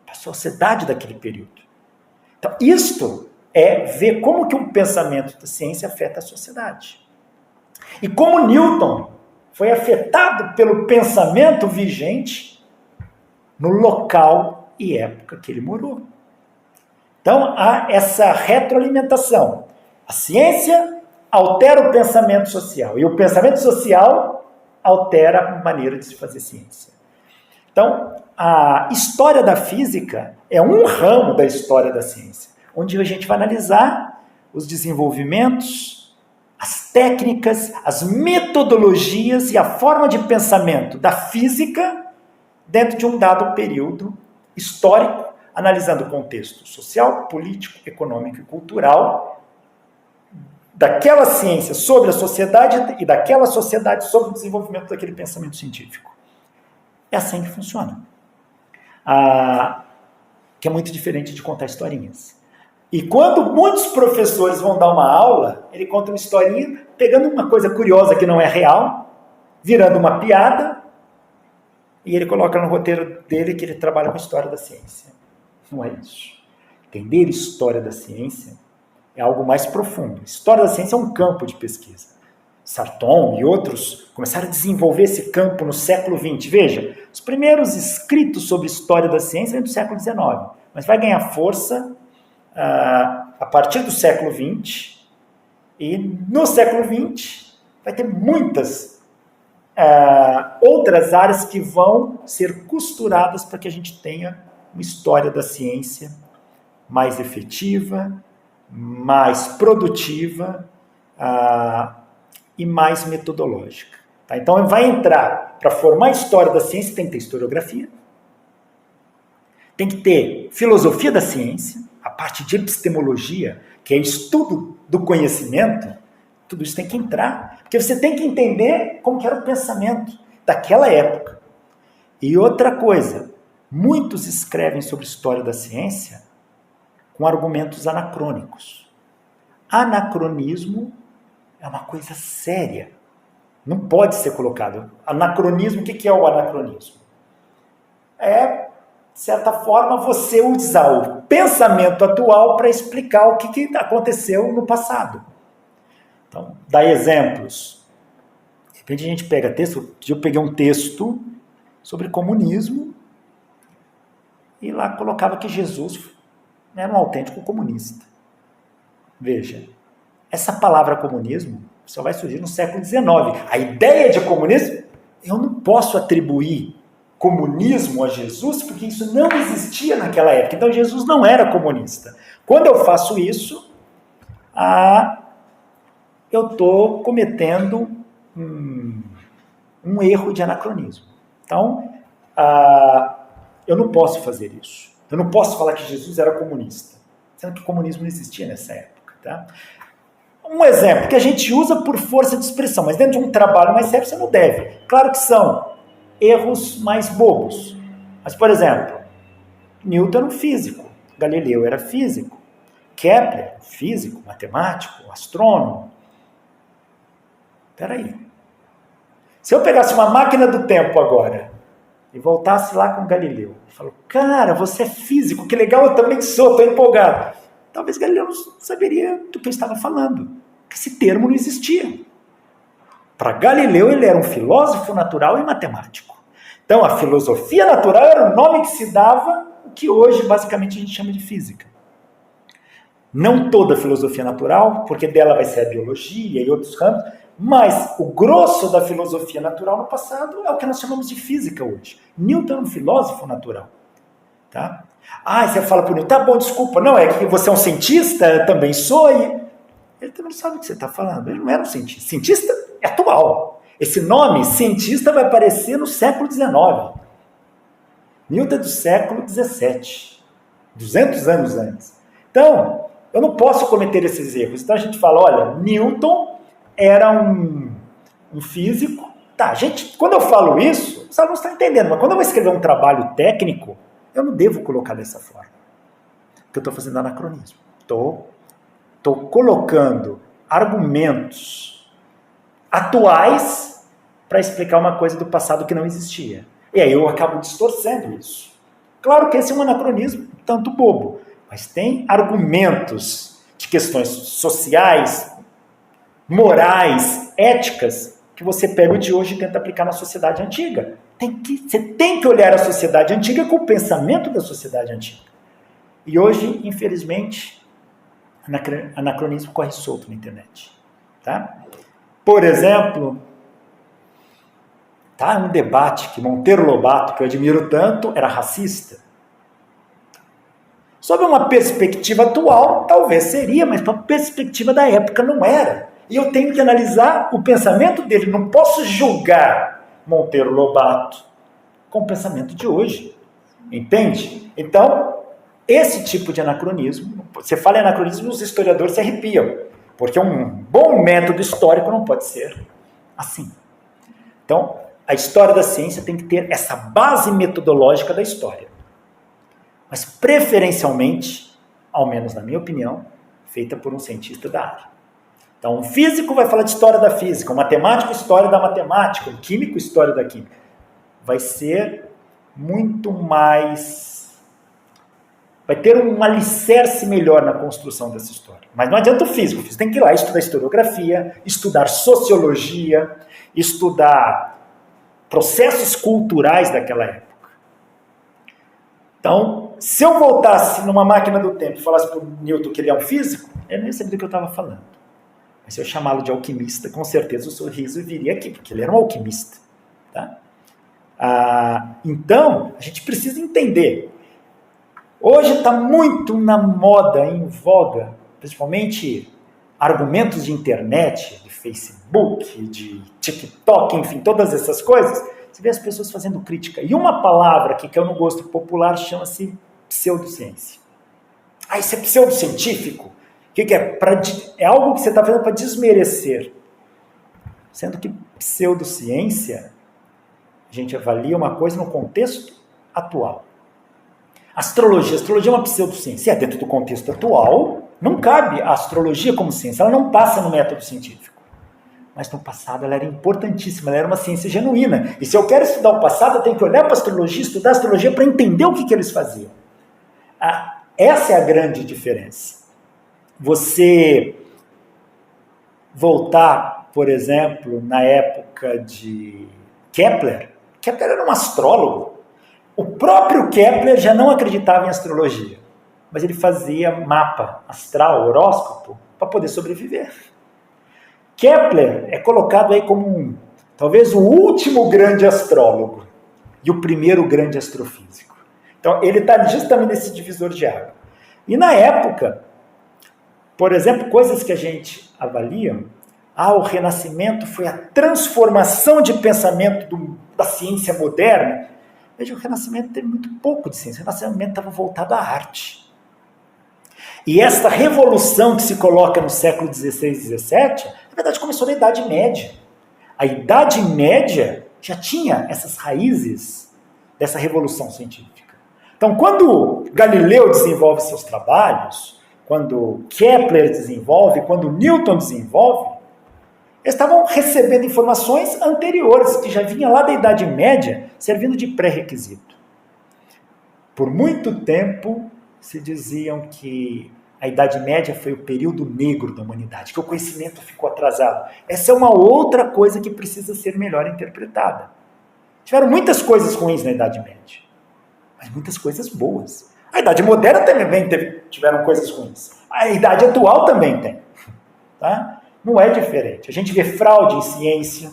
para a sociedade daquele período. Então, isto é ver como que um pensamento da ciência afeta a sociedade. E como Newton foi afetado pelo pensamento vigente no local e época que ele morou. Então, há essa retroalimentação. A ciência altera o pensamento social, e o pensamento social altera a maneira de se fazer ciência. Então, a história da física é um ramo da história da ciência, onde a gente vai analisar os desenvolvimentos, as técnicas, as metodologias e a forma de pensamento da física dentro de um dado período histórico, analisando o contexto social, político, econômico e cultural daquela ciência sobre a sociedade e daquela sociedade sobre o desenvolvimento daquele pensamento científico. É assim que funciona. Que é muito diferente de contar historinhas. E quando muitos professores vão dar uma aula, ele conta uma historinha, pegando uma coisa curiosa que não é real, virando uma piada, e ele coloca no roteiro dele que ele trabalha com história da ciência. Não é isso. Entender história da ciência é algo mais profundo. História da ciência é um campo de pesquisa. Sarton e outros começaram a desenvolver esse campo no século XX. Veja, os primeiros escritos sobre história da ciência vêm do século XIX, mas vai ganhar força a partir do século XX, e no século XX vai ter muitas outras áreas que vão ser costuradas para que a gente tenha uma história da ciência mais efetiva, mais produtiva e mais metodológica. Tá? Então, vai entrar, para formar a história da ciência, tem que ter historiografia, tem que ter filosofia da ciência, a parte de epistemologia, que é estudo do conhecimento, tudo isso tem que entrar, porque você tem que entender como que era o pensamento daquela época. E outra coisa, muitos escrevem sobre história da ciência com argumentos anacrônicos. Anacronismo é uma coisa séria. Não pode ser colocado. Anacronismo, o que é o anacronismo? É, de certa forma, você usar o pensamento atual para explicar o que aconteceu no passado. Então, dá exemplos. De repente a gente pega texto, eu peguei um texto sobre comunismo e lá colocava que Jesus era um autêntico comunista. Veja, essa palavra comunismo só vai surgir no século XIX. A ideia de comunismo, eu não posso atribuir comunismo a Jesus, porque isso não existia naquela época. Então Jesus não era comunista. Quando eu faço isso, eu estou cometendo um erro de anacronismo. Então, eu não posso fazer isso. Eu não posso falar que Jesus era comunista, sendo que o comunismo não existia nessa época. Tá? Um exemplo que a gente usa por força de expressão, mas dentro de um trabalho mais sério você não deve. Claro que são erros mais bobos. Mas, por exemplo, Newton era um físico, Galileu era físico, Kepler, físico, matemático, astrônomo. Espera aí. Se eu pegasse uma máquina do tempo agora e voltasse lá com Galileu e falou, cara, você é físico, que legal, eu também sou, estou empolgado. Talvez Galileu não saberia do que eu estava falando, porque esse termo não existia. Para Galileu, ele era um filósofo natural e matemático. Então, a filosofia natural era o nome que se dava o que hoje, basicamente, a gente chama de física. Não toda a filosofia natural, porque dela vai ser a biologia e outros ramos, mas o grosso da filosofia natural no passado é o que nós chamamos de física hoje. Newton era um filósofo natural. Tá? Você fala para o Newton, tá bom, desculpa, não, é que você é um cientista, eu também sou, e ele também não sabe o que você está falando, ele não era um cientista. Cientista é atual. Esse nome, cientista, vai aparecer no século XIX. Newton é do século XVII, 200 anos antes. Então, eu não posso cometer esses erros. Então a gente fala, olha, Newton era um físico Tá, gente, quando eu falo isso, os alunos estão entendendo, mas quando eu vou escrever um trabalho técnico, eu não devo colocar dessa forma. Porque eu estou fazendo anacronismo. Estou colocando argumentos atuais para explicar uma coisa do passado que não existia. E aí eu acabo distorcendo isso. Claro que esse é um anacronismo tanto bobo, mas tem argumentos de questões sociais, morais, éticas, que você pega o de hoje e tenta aplicar na sociedade antiga. Você tem que olhar a sociedade antiga com o pensamento da sociedade antiga. E hoje, infelizmente, anacronismo corre solto na internet. Tá? Por exemplo, um debate que Monteiro Lobato, que eu admiro tanto, era racista. Sob uma perspectiva atual, talvez seria, mas para a perspectiva da época não era. E eu tenho que analisar o pensamento dele. Não posso julgar Monteiro Lobato com o pensamento de hoje. Entende? Então, esse tipo de anacronismo, você fala em anacronismo, os historiadores se arrepiam. Porque um bom método histórico não pode ser assim. Então, a história da ciência tem que ter essa base metodológica da história. Mas, preferencialmente, ao menos na minha opinião, feita por um cientista da área. Então, um físico vai falar de história da física, um matemático, história da matemática, um químico, história da química. Vai ser muito mais... Vai ter um alicerce melhor na construção dessa história. Mas não adianta o físico tem que ir lá estudar historiografia, estudar sociologia, estudar processos culturais daquela época. Então, se eu voltasse numa máquina do tempo e falasse para o Newton que ele é um físico, ele não ia saber do que eu estava falando. Mas se eu chamá-lo de alquimista, com certeza o sorriso viria aqui, porque ele era um alquimista. Tá? Então, a gente precisa entender. Hoje está muito na moda, em voga, principalmente argumentos de internet, de Facebook, de TikTok, enfim, todas essas coisas. Você vê as pessoas fazendo crítica. E uma palavra que é no gosto popular chama-se pseudociência. Isso é pseudocientífico? O que é? É algo que você está fazendo para desmerecer. Sendo que pseudociência, a gente avalia uma coisa no contexto atual. Astrologia é uma pseudociência. Dentro do contexto atual, não cabe a astrologia como ciência. Ela não passa no método científico. Mas no passado ela era importantíssima, ela era uma ciência genuína. E se eu quero estudar o passado, eu tenho que olhar para a astrologia, estudar a astrologia para entender o que eles faziam. Essa é a grande diferença. Você voltar, por exemplo, na época de Kepler era um astrólogo. O próprio Kepler já não acreditava em astrologia, mas ele fazia mapa astral, horóscopo, para poder sobreviver. Kepler é colocado aí como talvez o último grande astrólogo e o primeiro grande astrofísico. Então, ele está justamente nesse divisor de água. E na época, por exemplo, coisas que a gente avalia, o Renascimento foi a transformação de pensamento da ciência moderna. Veja, o Renascimento teve muito pouco de ciência. O Renascimento estava voltado à arte. E esta revolução que se coloca no século XVI e XVII, na verdade começou na Idade Média. A Idade Média já tinha essas raízes dessa revolução científica. Então, quando Galileu desenvolve seus trabalhos, quando Kepler desenvolve, quando Newton desenvolve, eles estavam recebendo informações anteriores, que já vinham lá da Idade Média, servindo de pré-requisito. Por muito tempo, se diziam que a Idade Média foi o período negro da humanidade, que o conhecimento ficou atrasado. Essa é uma outra coisa que precisa ser melhor interpretada. Tiveram muitas coisas ruins na Idade Média, mas muitas coisas boas. A Idade Moderna também tiveram coisas ruins. A Idade Atual também tem. Tá? Não é diferente. A gente vê fraude em ciência,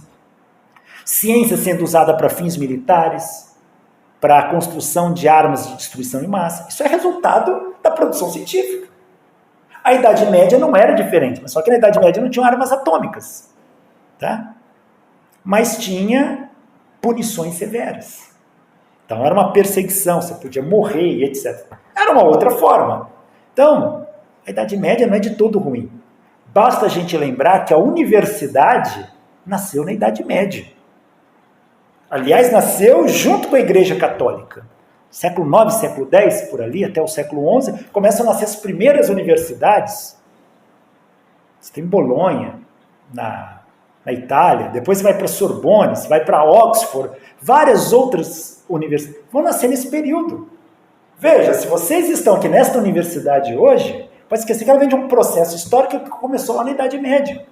ciência sendo usada para fins militares, para a construção de armas de destruição em massa. Isso é resultado da produção científica. A Idade Média não era diferente, mas só que na Idade Média não tinham armas atômicas. Tá? Mas tinha punições severas. Então era uma perseguição, você podia morrer e etc. Era uma outra forma. Então, a Idade Média não é de todo ruim. Basta a gente lembrar que a universidade nasceu na Idade Média. Aliás, nasceu junto com a Igreja Católica. Século IX, século X, por ali, até o século XI, começam a nascer as primeiras universidades. Você tem Bolonha, na Itália, depois você vai para Sorbonne, você vai para Oxford, várias outras universidades vão nascer nesse período. Veja, se vocês estão aqui nesta universidade hoje, pode esquecer que ela vem de um processo histórico que começou lá na Idade Média.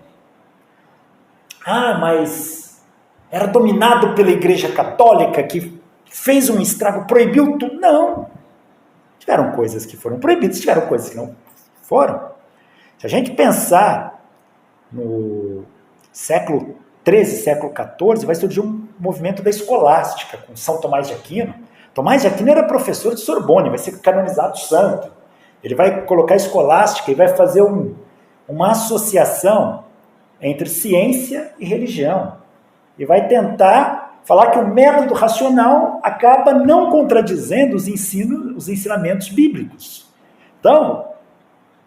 Ah, mas era dominado pela Igreja Católica que fez um estrago, proibiu tudo. Não. Tiveram coisas que foram proibidas, tiveram coisas que não foram. Se a gente pensar no século XIII, século XIV, vai surgir um movimento da escolástica, com São Tomás de Aquino. Tomás de Aquino era professor de Sorbonne, vai ser canonizado santo. Ele vai colocar a escolástica e vai fazer uma associação entre ciência e religião. E vai tentar falar que o método racional acaba não contradizendo os ensinamentos bíblicos. Então,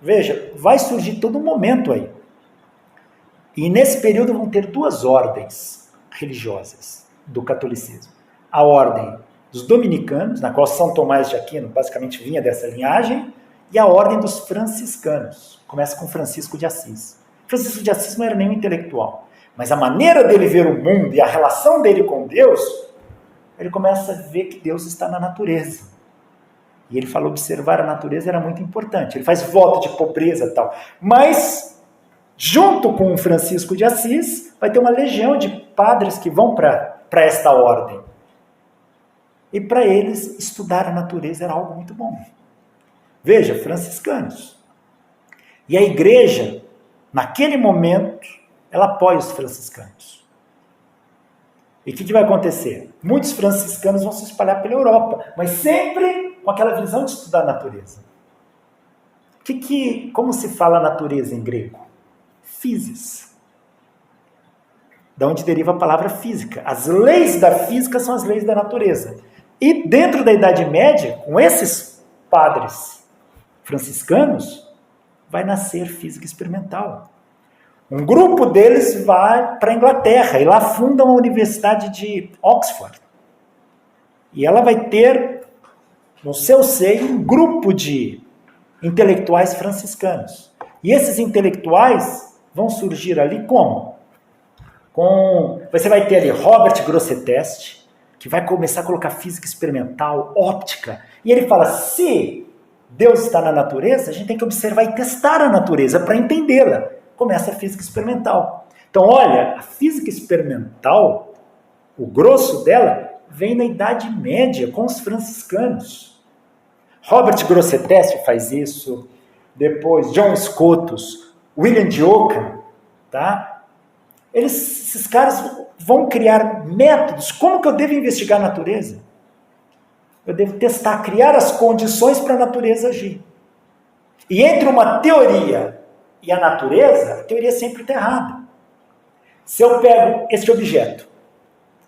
veja, vai surgir todo um momento aí. E nesse período vão ter duas ordens religiosas do catolicismo. A ordem dos dominicanos, na qual São Tomás de Aquino basicamente vinha dessa linhagem, e a ordem dos franciscanos. Começa com Francisco de Assis. Francisco de Assis não era nenhum intelectual, mas a maneira dele ver o mundo e a relação dele com Deus, ele começa a ver que Deus está na natureza. E ele fala, observar a natureza era muito importante. Ele faz voto de pobreza e tal. Mas, junto com Francisco de Assis, vai ter uma legião de padres que vão para esta ordem. E para eles, estudar a natureza era algo muito bom. Veja, franciscanos. E a igreja, naquele momento, ela apoia os franciscanos. E o que vai acontecer? Muitos franciscanos vão se espalhar pela Europa, mas sempre com aquela visão de estudar a natureza. Como se fala natureza em grego? Physis. Da onde deriva a palavra física. As leis da física são as leis da natureza. E dentro da Idade Média, com esses padres franciscanos, vai nascer física experimental. Um grupo deles vai para a Inglaterra e lá fundam a Universidade de Oxford. E ela vai ter no seu seio um grupo de intelectuais franciscanos. E esses intelectuais vão surgir ali como? Você vai ter ali Robert Grosseteste, que vai começar a colocar física experimental, óptica. E ele fala, se Deus está na natureza, a gente tem que observar e testar a natureza para entendê-la. Começa a física experimental. Então, olha, a física experimental, o grosso dela, vem na Idade Média, com os franciscanos. Robert Grosseteste faz isso, depois John Scotus, William de Ockham, tá? Esses caras vão criar métodos. Como que eu devo investigar a natureza? Eu devo testar, criar as condições para a natureza agir. E entre uma teoria e a natureza, a teoria sempre está errada. Se eu pego este objeto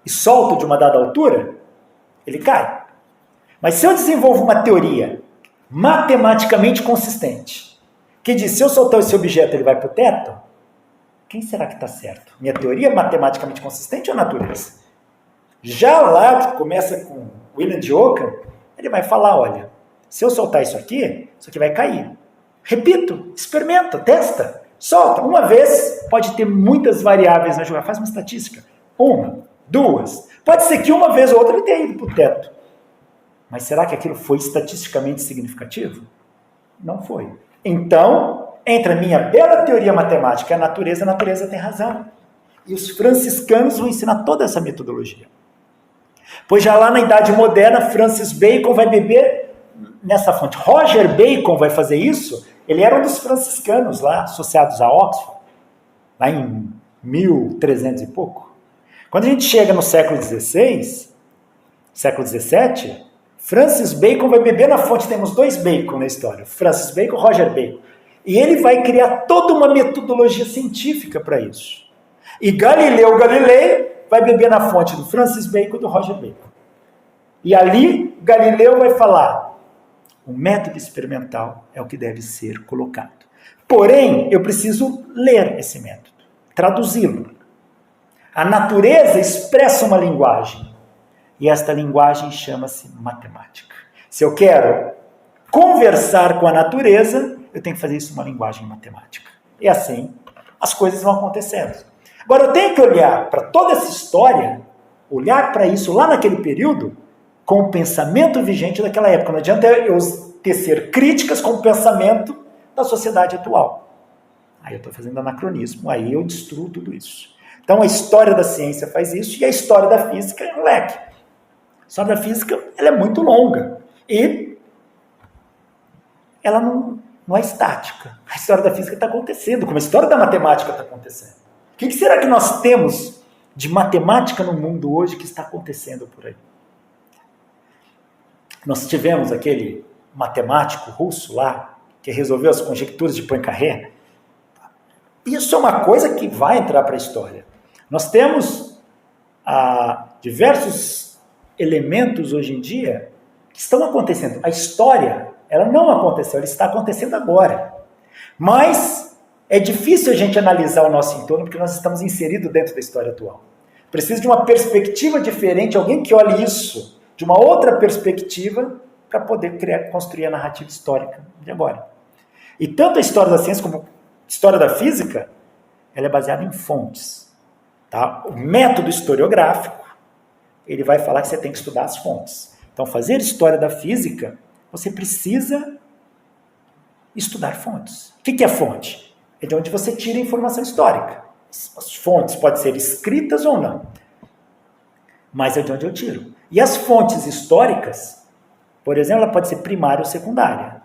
e solto de uma dada altura, ele cai. Mas se eu desenvolvo uma teoria matematicamente consistente, que diz, se eu soltar esse objeto, ele vai para o teto, quem será que está certo? Minha teoria matematicamente consistente ou a natureza? Já lá, que começa com William de Ockham, ele vai falar, olha, se eu soltar isso aqui vai cair. Repito, experimenta, testa, solta. Uma vez, pode ter muitas variáveis na jogada. Faz uma estatística. 1, 2. Pode ser que uma vez ou outra ele tenha ido para o teto. Mas será que aquilo foi estatisticamente significativo? Não foi. Então, entre a minha bela teoria matemática e a natureza tem razão. E os franciscanos vão ensinar toda essa metodologia. Pois já lá na Idade Moderna, Francis Bacon vai beber nessa fonte. Roger Bacon vai fazer isso. Ele era um dos franciscanos lá, associados a Oxford, lá em 1300 e pouco. Quando a gente chega no século XVI, século XVII, Francis Bacon vai beber na fonte. Temos dois Bacon na história, Francis Bacon e Roger Bacon. E ele vai criar toda uma metodologia científica para isso. E Galileu Galilei vai beber na fonte do Francis Bacon e do Roger Bacon. E ali, Galileu vai falar, o método experimental é o que deve ser colocado. Porém, eu preciso ler esse método, traduzi-lo. A natureza expressa uma linguagem. E esta linguagem chama-se matemática. Se eu quero conversar com a natureza, eu tenho que fazer isso numa linguagem matemática. E assim, as coisas vão acontecendo. Agora, eu tenho que olhar para toda essa história, olhar para isso lá naquele período, com o pensamento vigente daquela época. Não adianta eu tecer críticas com o pensamento da sociedade atual. Aí eu estou fazendo anacronismo, aí eu destruo tudo isso. Então, a história da ciência faz isso, e a história da física é um leque. A história da física ela é muito longa, e ela não é estática. A história da física está acontecendo, como a história da matemática está acontecendo. O que será que nós temos de matemática no mundo hoje que está acontecendo por aí? Nós tivemos aquele matemático russo lá, que resolveu as conjecturas de Poincaré. Isso é uma coisa que vai entrar para a história. Nós temos diversos elementos hoje em dia que estão acontecendo. A história, ela não aconteceu, ela está acontecendo agora. Mas é difícil a gente analisar o nosso entorno porque nós estamos inseridos dentro da história atual. Precisa de uma perspectiva diferente, alguém que olhe isso de uma outra perspectiva para poder construir a narrativa histórica de agora. E tanto a história da ciência como a história da física, ela é baseada em fontes. Tá? O método historiográfico, ele vai falar que você tem que estudar as fontes. Então, fazer história da física, você precisa estudar fontes. O que é fonte? É de onde você tira a informação histórica. As fontes podem ser escritas ou não, mas é de onde eu tiro. E as fontes históricas, por exemplo, ela pode ser primária ou secundária.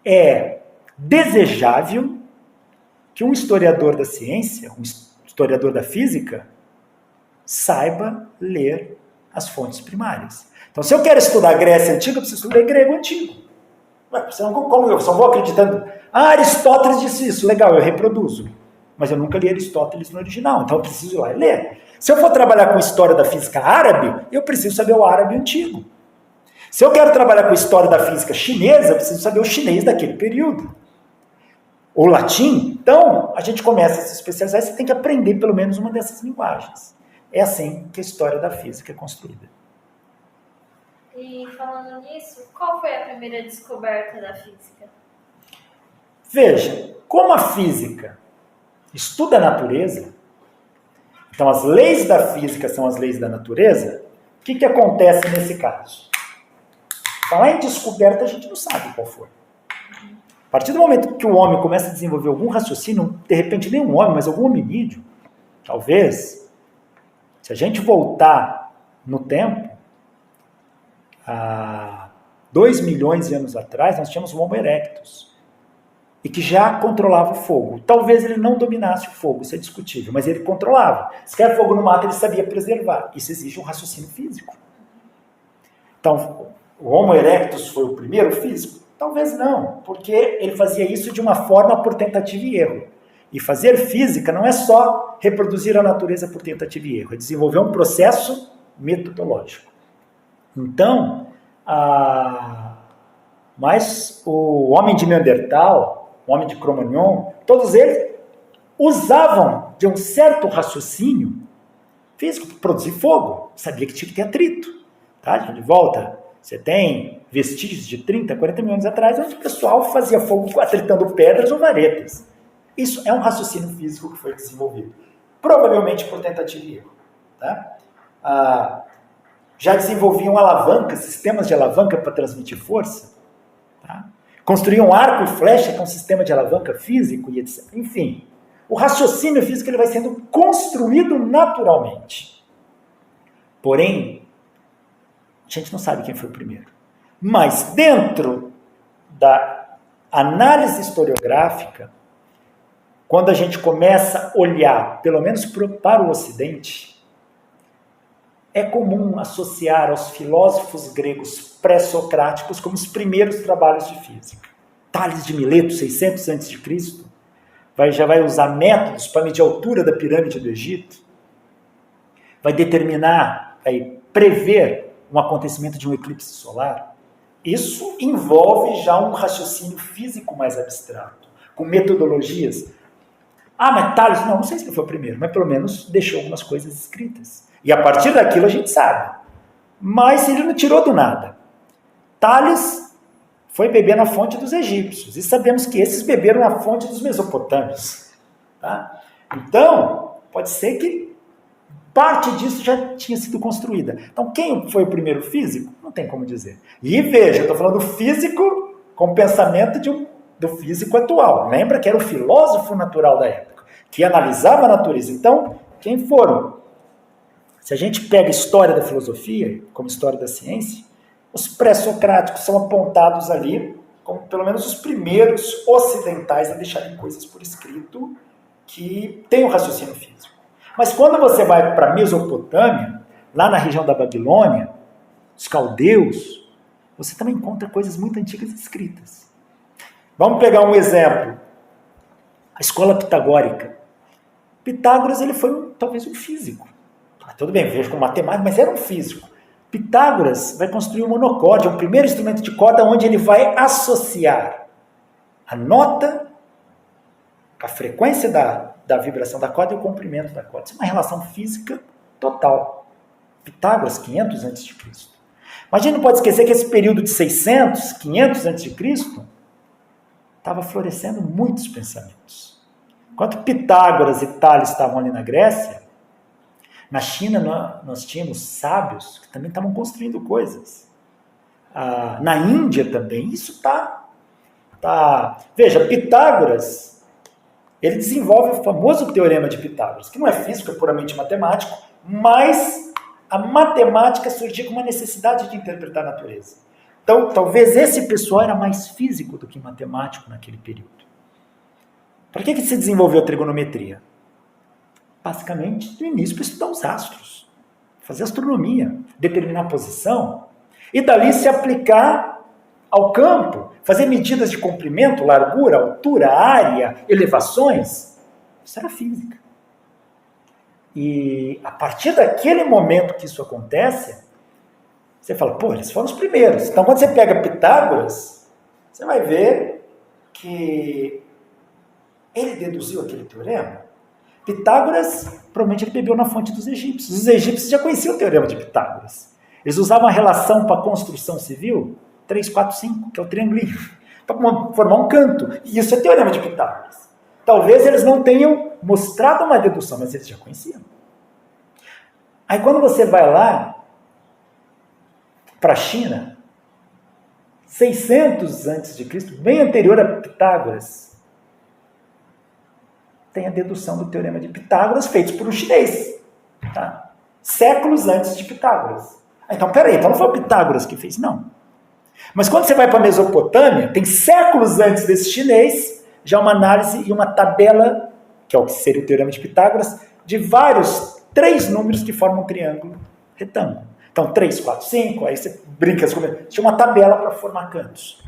É desejável que um historiador da ciência, um historiador da física, saiba ler as fontes primárias. Então, se eu quero estudar a Grécia Antiga, eu preciso ler grego antigo. Como eu só vou acreditando? Aristóteles disse isso, legal, eu reproduzo. Mas eu nunca li Aristóteles no original, então eu preciso ir lá e ler. Se eu for trabalhar com história da física árabe, eu preciso saber o árabe antigo. Se eu quero trabalhar com história da física chinesa, eu preciso saber o chinês daquele período. O latim. Então, a gente começa a se especializar e você tem que aprender pelo menos uma dessas linguagens. É assim que a história da física é construída. E falando nisso, qual foi a primeira descoberta da física? Veja, como a física estuda a natureza, então as leis da física são as leis da natureza, o que acontece nesse caso? Falar em descoberta, a gente não sabe qual foi. A partir do momento que o homem começa a desenvolver algum raciocínio, de repente nem um homem, mas algum hominídeo, talvez, se a gente voltar no tempo, há 2 milhões de anos atrás, nós tínhamos o Homo erectus, e que já controlava o fogo. Talvez ele não dominasse o fogo, isso é discutível, mas ele controlava. Se quer fogo no mato, ele sabia preservar. Isso exige um raciocínio físico. Então, o Homo erectus foi o primeiro físico? Talvez não, porque ele fazia isso de uma forma por tentativa e erro. E fazer física não é só reproduzir a natureza por tentativa e erro, é desenvolver um processo metodológico. Então, mas o homem de Neandertal, o homem de Cro-Magnon, todos eles usavam de um certo raciocínio físico para produzir fogo. Sabia que tinha que ter atrito. Tá? De volta, você tem vestígios de 30, 40 milhões atrás, onde o pessoal fazia fogo atritando pedras ou varetas. Isso é um raciocínio físico que foi desenvolvido. Provavelmente por tentativa e erro. Tá? Já desenvolviam alavancas, sistemas de alavanca para transmitir força. Tá? Construíam arco e flecha com sistema de alavanca físico e etc. Enfim, o raciocínio físico ele vai sendo construído naturalmente. Porém, a gente não sabe quem foi o primeiro. Mas dentro da análise historiográfica, quando a gente começa a olhar, pelo menos para o Ocidente, é comum associar aos filósofos gregos pré-socráticos como os primeiros trabalhos de física. Tales de Mileto, 600 a.C., já vai usar métodos para medir a altura da pirâmide do Egito, vai determinar, vai prever um acontecimento de um eclipse solar. Isso envolve já um raciocínio físico mais abstrato, com metodologias. Mas Tales, não sei se ele foi o primeiro, mas pelo menos deixou algumas coisas escritas. E a partir daquilo a gente sabe. Mas ele não tirou do nada. Tales foi beber na fonte dos egípcios. E sabemos que esses beberam na fonte dos mesopotâmios. Tá? Então, pode ser que parte disso já tinha sido construída. Então, quem foi o primeiro físico? Não tem como dizer. E veja, eu estou falando físico com o pensamento do físico atual. Lembra que era o filósofo natural da época, que analisava a natureza. Então, quem foram? Se a gente pega a história da filosofia, como história da ciência, os pré-socráticos são apontados ali como pelo menos os primeiros ocidentais a deixarem coisas por escrito que têm o raciocínio físico. Mas quando você vai para a Mesopotâmia, lá na região da Babilônia, os caldeus, você também encontra coisas muito antigas escritas. Vamos pegar um exemplo. A escola pitagórica. Pitágoras, ele foi talvez um físico. Tudo bem, vejo como matemático, mas era um físico. Pitágoras vai construir o monocorde, é o primeiro instrumento de corda onde ele vai associar a nota, a frequência da vibração da corda e o comprimento da corda. Isso é uma relação física total. Pitágoras, 500 a.C. Mas a gente não pode esquecer que esse período de 600, 500 a.C., estava florescendo muitos pensamentos. Enquanto Pitágoras e Tales estavam ali na Grécia, na China nós tínhamos sábios que também estavam construindo coisas. Na Índia também, isso tá. Veja, Pitágoras, ele desenvolve o famoso teorema de Pitágoras, que não é físico, é puramente matemático, mas a matemática surgia com uma necessidade de interpretar a natureza. Então, talvez esse pessoal era mais físico do que matemático naquele período. Para que se desenvolveu a trigonometria? Basicamente, no início, para estudar os astros, fazer astronomia, determinar a posição, e dali se aplicar ao campo, fazer medidas de comprimento, largura, altura, área, elevações. Isso era física. E a partir daquele momento que isso acontece, você fala, pô, eles foram os primeiros. Então, quando você pega Pitágoras, você vai ver que ele deduziu aquele teorema. Pitágoras, provavelmente ele bebeu na fonte dos egípcios. Os egípcios já conheciam o teorema de Pitágoras. Eles usavam a relação para a construção civil, 3, 4, 5, que é o triangulinho, para formar um canto. E isso é teorema de Pitágoras. Talvez eles não tenham mostrado uma dedução, mas eles já conheciam. Aí quando você vai lá para a China, 600 a.C., bem anterior a Pitágoras, tem a dedução do teorema de Pitágoras feitos por um chinês. Tá? Séculos antes de Pitágoras. Então, peraí, então não foi Pitágoras que fez? Não. Mas quando você vai para a Mesopotâmia, tem séculos antes desse chinês, já uma análise e uma tabela, que é o que seria o teorema de Pitágoras, de vários 3 números que formam um triângulo retângulo. Então, 3, 4, 5, aí você brinca, tinha uma tabela para formar cantos.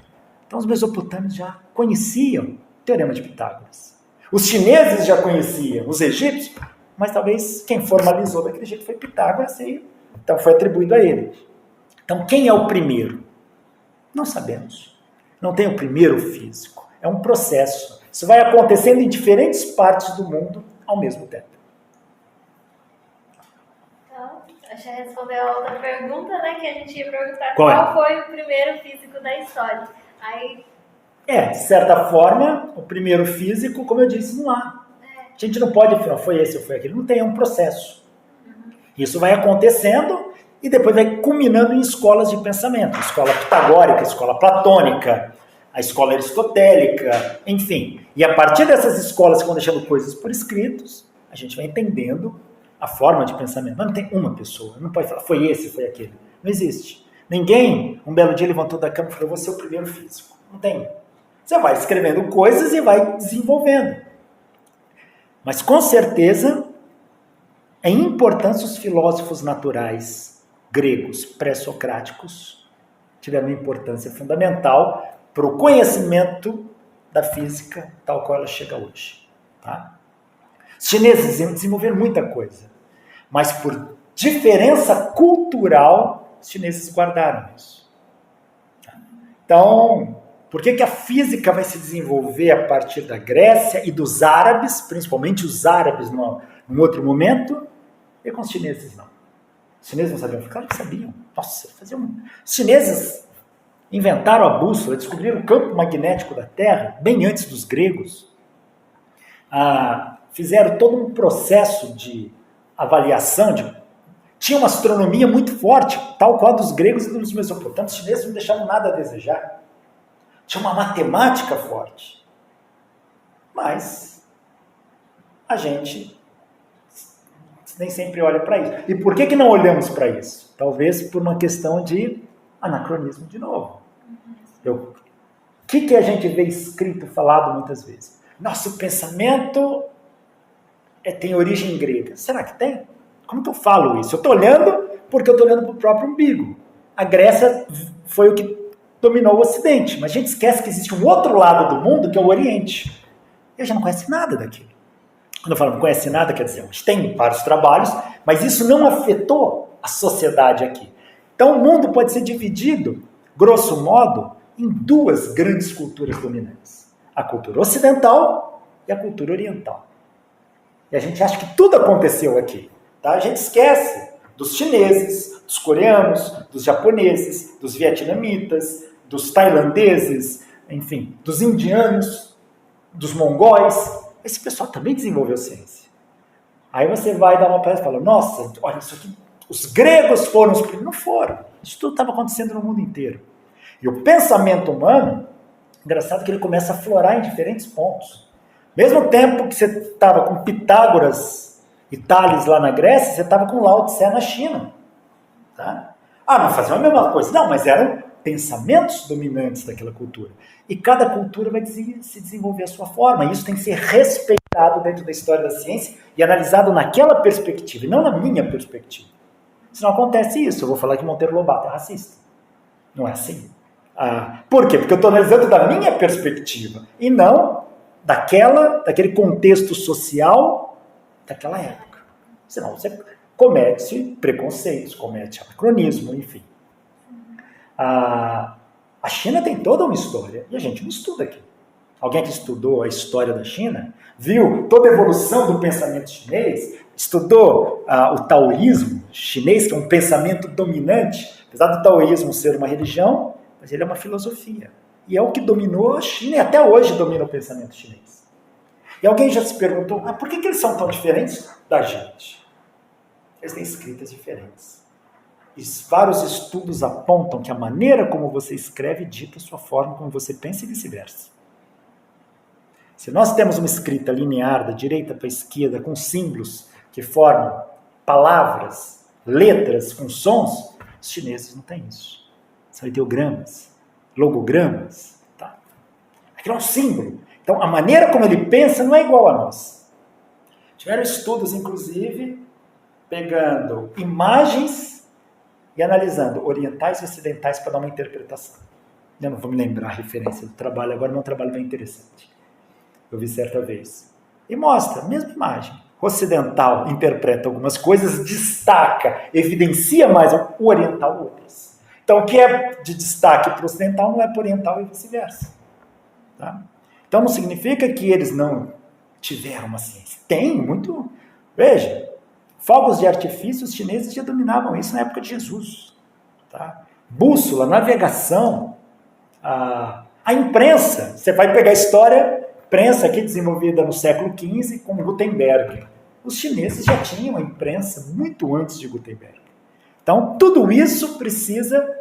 Então, os mesopotâmios já conheciam o teorema de Pitágoras. Os chineses já conheciam, os egípcios, mas talvez quem formalizou daquele jeito foi Pitágoras, e então foi atribuído a ele. Então, quem é o primeiro? Não sabemos. Não tem o primeiro físico. É um processo. Isso vai acontecendo em diferentes partes do mundo ao mesmo tempo. Então, já respondeu a outra pergunta, né? Que a gente ia perguntar Qual foi o primeiro físico da história. Aí... de certa forma, o primeiro físico, como eu disse, não há. A gente não pode afirmar, foi esse ou foi aquele. Não tem, é um processo. Isso vai acontecendo e depois vai culminando em escolas de pensamento. Escola pitagórica, escola platônica, a escola aristotélica, enfim. E a partir dessas escolas que vão deixando coisas por escritos, a gente vai entendendo a forma de pensamento. Mas não tem uma pessoa, não pode falar, foi esse, foi aquele. Não existe. Ninguém, um belo dia, levantou da cama e falou, você é o primeiro físico. Não tem. Você vai escrevendo coisas e vai desenvolvendo. Mas, com certeza, é importante os filósofos naturais gregos pré-socráticos tiveram uma importância fundamental para o conhecimento da física tal qual ela chega hoje. Tá? Os chineses desenvolveram muita coisa, mas por diferença cultural, os chineses guardaram isso. Então, por que a física vai se desenvolver a partir da Grécia e dos árabes, principalmente os árabes num outro momento, e com os chineses não? Os chineses não sabiam? Claro que sabiam. Nossa, os chineses inventaram a bússola, descobriram o campo magnético da Terra bem antes dos gregos. Fizeram todo um processo de avaliação, tinha uma astronomia muito forte, tal qual a dos gregos e dos mesopotâmios. Os chineses não deixavam nada a desejar. Tinha uma matemática forte. Mas a gente nem sempre olha para isso. E por que não olhamos para isso? Talvez por uma questão de anacronismo de novo. O que a gente vê escrito, falado muitas vezes? Nosso pensamento tem origem grega. Será que tem? Como que eu falo isso? Eu estou olhando porque eu estou olhando para o próprio umbigo. A Grécia foi o que dominou o Ocidente, mas a gente esquece que existe um outro lado do mundo, que é o Oriente. E a gente não conhece nada daquilo. Quando eu falo não conhece nada, quer dizer, a gente tem vários trabalhos, mas isso não afetou a sociedade aqui. Então o mundo pode ser dividido, grosso modo, em duas grandes culturas dominantes. A cultura ocidental e a cultura oriental. E a gente acha que tudo aconteceu aqui. Tá? A gente esquece dos chineses, dos coreanos, dos japoneses, dos vietnamitas, dos tailandeses, enfim, dos indianos, dos mongóis. Esse pessoal também desenvolveu ciência. Aí você vai dar uma palestra e fala, nossa, olha isso aqui, os gregos foram os primeiros. Não foram. Isso tudo estava acontecendo no mundo inteiro. E o pensamento humano, engraçado que ele começa a aflorar em diferentes pontos. Mesmo tempo que você estava com Pitágoras e Tales lá na Grécia, você estava com Lao Tse na China. Tá? Não faziam a mesma coisa. Não, mas eram pensamentos dominantes daquela cultura. E cada cultura vai se desenvolver a sua forma. E isso tem que ser respeitado dentro da história da ciência e analisado naquela perspectiva, e não na minha perspectiva. Se não acontece isso, eu vou falar que Monteiro Lobato é racista. Não é assim. Por quê? Porque eu estou analisando da minha perspectiva e não daquele contexto social daquela época. Senão você comete preconceitos, comete anacronismo, enfim. A China tem toda uma história e a gente não estuda aqui. Alguém que estudou a história da China, viu toda a evolução do pensamento chinês, estudou o taoísmo chinês, que é um pensamento dominante, apesar do taoísmo ser uma religião, mas ele é uma filosofia. E é o que dominou a China e até hoje domina o pensamento chinês. E alguém já se perguntou, por que eles são tão diferentes da gente? Eles têm escritas diferentes. E vários estudos apontam que a maneira como você escreve dita a sua forma como você pensa e vice-versa. Se nós temos uma escrita linear da direita para a esquerda com símbolos que formam palavras, letras com sons, os chineses não têm isso. São ideogramas, logogramas. Tá? Aquilo é um símbolo. Então, a maneira como ele pensa não é igual a nós. Tiveram estudos, inclusive, pegando imagens e analisando orientais e ocidentais para dar uma interpretação. Eu não vou me lembrar a referência do trabalho, agora não é um trabalho bem interessante. Eu vi certa vez. E mostra a mesma imagem. O ocidental interpreta algumas coisas, destaca, evidencia mais o oriental outras. Então, o que é de destaque para o ocidental não é para o oriental e vice-versa. Tá? Então, não significa que eles não tiveram uma ciência. Tem, muito. Veja, fogos de artifício, os chineses já dominavam isso na época de Jesus. Tá? Bússola, navegação, a imprensa. Você vai pegar a história, imprensa aqui desenvolvida no século XV com Gutenberg. Os chineses já tinham a imprensa muito antes de Gutenberg. Então, tudo isso precisa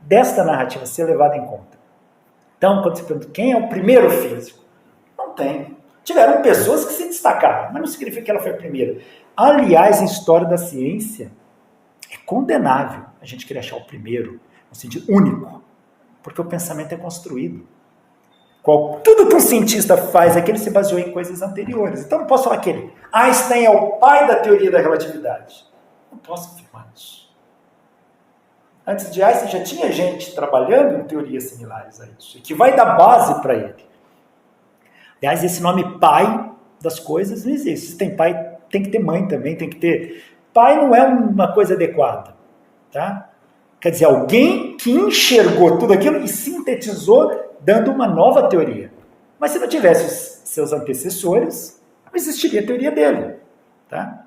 desta narrativa ser levada em conta. Então, quando você pergunta quem é o primeiro físico, não tem. Tiveram pessoas que se destacaram, mas não significa que ela foi a primeira. Aliás, em história da ciência, é condenável a gente querer achar o primeiro, no sentido único, porque o pensamento é construído. Tudo que um cientista faz é que ele se baseou em coisas anteriores. Então, não posso falar que Einstein é o pai da teoria da relatividade. Não posso afirmar isso. Antes de Einstein já tinha gente trabalhando em teorias similares a isso, e que vai dar base para ele. Aliás, esse nome pai das coisas não existe. Se tem pai, tem que ter mãe também, tem que ter... Pai não é uma coisa adequada. Tá? Quer dizer, alguém que enxergou tudo aquilo e sintetizou, dando uma nova teoria. Mas se não tivesse os seus antecessores, não existiria a teoria dele. Tá?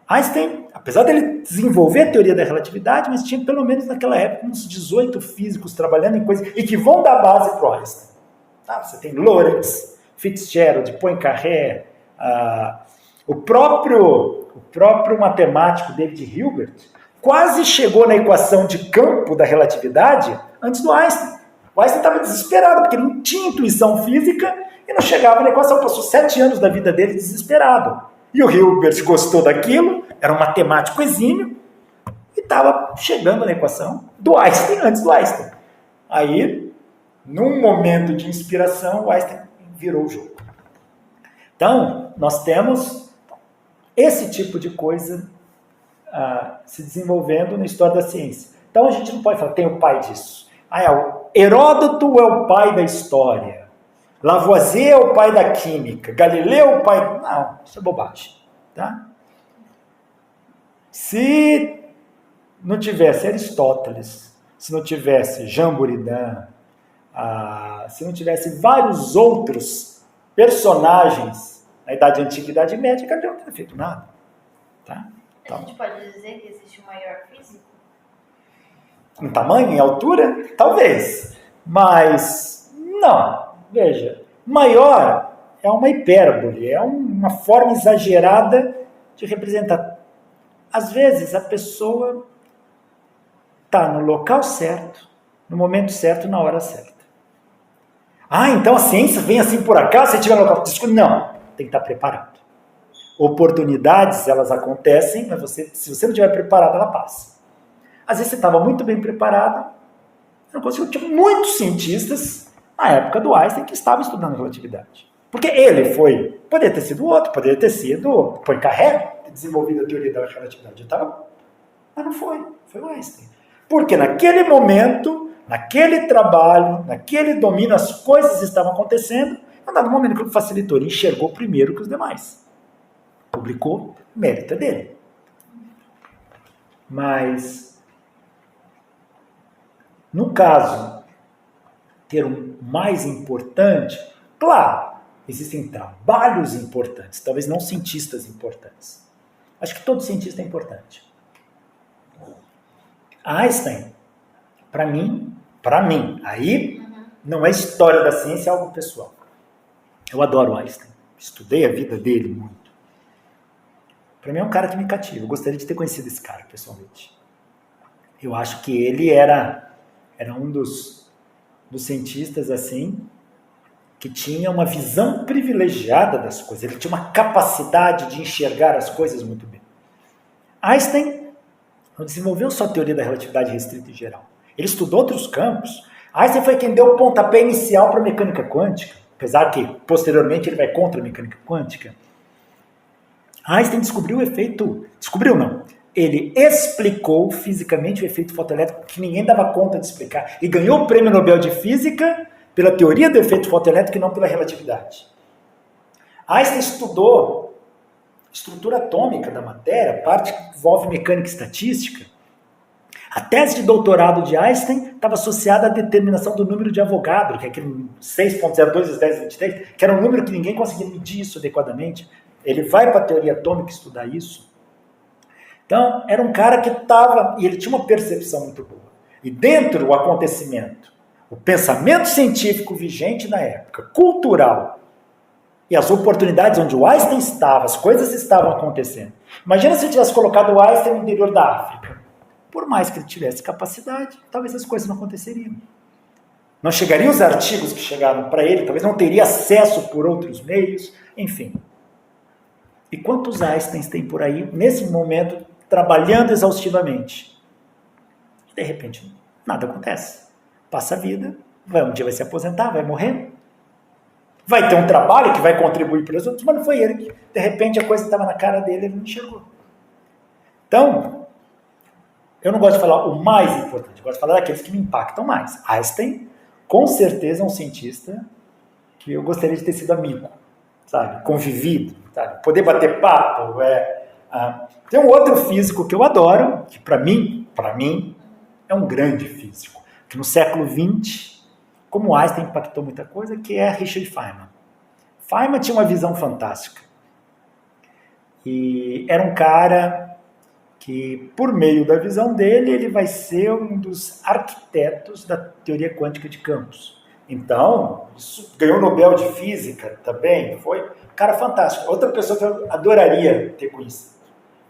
Einstein apesar dele desenvolver a teoria da relatividade, mas tinha pelo menos naquela época uns 18 físicos trabalhando em coisas e que vão dar base para o Einstein. Tá? Você tem Lorentz, Fitzgerald, Poincaré, o próprio matemático David Hilbert quase chegou na equação de campo da relatividade antes do Einstein. O Einstein estava desesperado, porque não tinha intuição física e não chegava na equação. Passou 7 anos da vida dele desesperado. E o Hilbert gostou daquilo, era um matemático exímio, e estava chegando na equação do Einstein antes do Einstein. Aí, num momento de inspiração, o Einstein virou o jogo. Então, nós temos esse tipo de coisa se desenvolvendo na história da ciência. Então, a gente não pode falar, tem o pai disso. O Heródoto é o pai da história. Lavoisier é o pai da química. Galileu é o pai... Não, isso é bobagem. Tá? Se não tivesse Aristóteles, se não tivesse Jean Buridan, se não tivesse vários outros personagens na Idade Antiga e Idade Média, Galileu não teria feito nada. Tá? A gente pode dizer que existe o maior físico? Em tamanho, em altura? Talvez. Mas, não. Veja, maior é uma hipérbole, é uma forma exagerada de representar. Às vezes, a pessoa está no local certo, no momento certo, na hora certa. Então a ciência vem assim por acaso, se tiver no local... Não, tem que estar preparado. Oportunidades, elas acontecem, mas se você não estiver preparado, ela passa. Às vezes você estava muito bem preparado, não conseguiu. Tinha muitos cientistas na época do Einstein que estavam estudando relatividade. Porque ele foi, poderia ter sido outro, poderia ter sido Poincaré, ter desenvolvido a teoria da relatividade e tal, mas não foi o Einstein. Porque naquele momento, naquele trabalho, naquele domínio, as coisas estavam acontecendo, em um dado momento que ele facilitou, ele enxergou primeiro que os demais. Publicou, mérito dele. Mas, no caso, ter um mais importante, claro, existem trabalhos importantes, talvez não cientistas importantes. Acho que todo cientista é importante. Einstein, para mim, aí não é história da ciência, é algo pessoal. Eu adoro Einstein, estudei a vida dele muito. Para mim é um cara que me cativa. Eu gostaria de ter conhecido esse cara, pessoalmente. Eu acho que ele era um dos cientistas, assim, que tinha uma visão privilegiada das coisas. Ele tinha uma capacidade de enxergar as coisas muito bem. Einstein não desenvolveu só a teoria da relatividade restrita e geral. Ele estudou outros campos. Einstein foi quem deu o pontapé inicial para a mecânica quântica, apesar que, posteriormente, ele vai contra a mecânica quântica. Einstein descobriu o efeito... Descobriu, não. Ele explicou fisicamente o efeito fotoelétrico que ninguém dava conta de explicar. E ganhou o Prêmio Nobel de Física pela teoria do efeito fotoelétrico e não pela relatividade. Einstein estudou estrutura atômica da matéria, parte que envolve mecânica e estatística. A tese de doutorado de Einstein estava associada à determinação do número de Avogadro, que é aquele 6.02 vezes 10 23, que era um número que ninguém conseguia medir isso adequadamente. Ele vai para a teoria atômica estudar isso. Então, era um cara que estava... E ele tinha uma percepção muito boa. E dentro do acontecimento, o pensamento científico vigente na época, cultural, e as oportunidades onde o Einstein estava, as coisas estavam acontecendo. Imagina se ele tivesse colocado o Einstein no interior da África. Por mais que ele tivesse capacidade, talvez as coisas não aconteceriam. Não chegariam os artigos que chegaram para ele, talvez não teria acesso por outros meios, enfim. E quantos Einsteins tem por aí, nesse momento, trabalhando exaustivamente? De repente, nada acontece. Passa a vida, um dia vai se aposentar, vai morrer. Vai ter um trabalho que vai contribuir para os outros, mas não foi ele. De repente, a coisa estava na cara dele, ele não enxergou. Então, eu não gosto de falar o mais importante, eu gosto de falar daqueles que me impactam mais. Einstein, com certeza, é um cientista que eu gostaria de ter sido amigo, sabe? Convivido, sabe? Poder bater papo. Tem um outro físico que eu adoro, que para mim, é um grande físico, que no século XX, como Einstein impactou muita coisa, que é Richard Feynman. Feynman tinha uma visão fantástica. E era um cara que, por meio da visão dele, ele vai ser um dos arquitetos da teoria quântica de campos. Então, isso ganhou o Nobel de Física também, foi um cara fantástico. Outra pessoa que eu adoraria ter conhecido.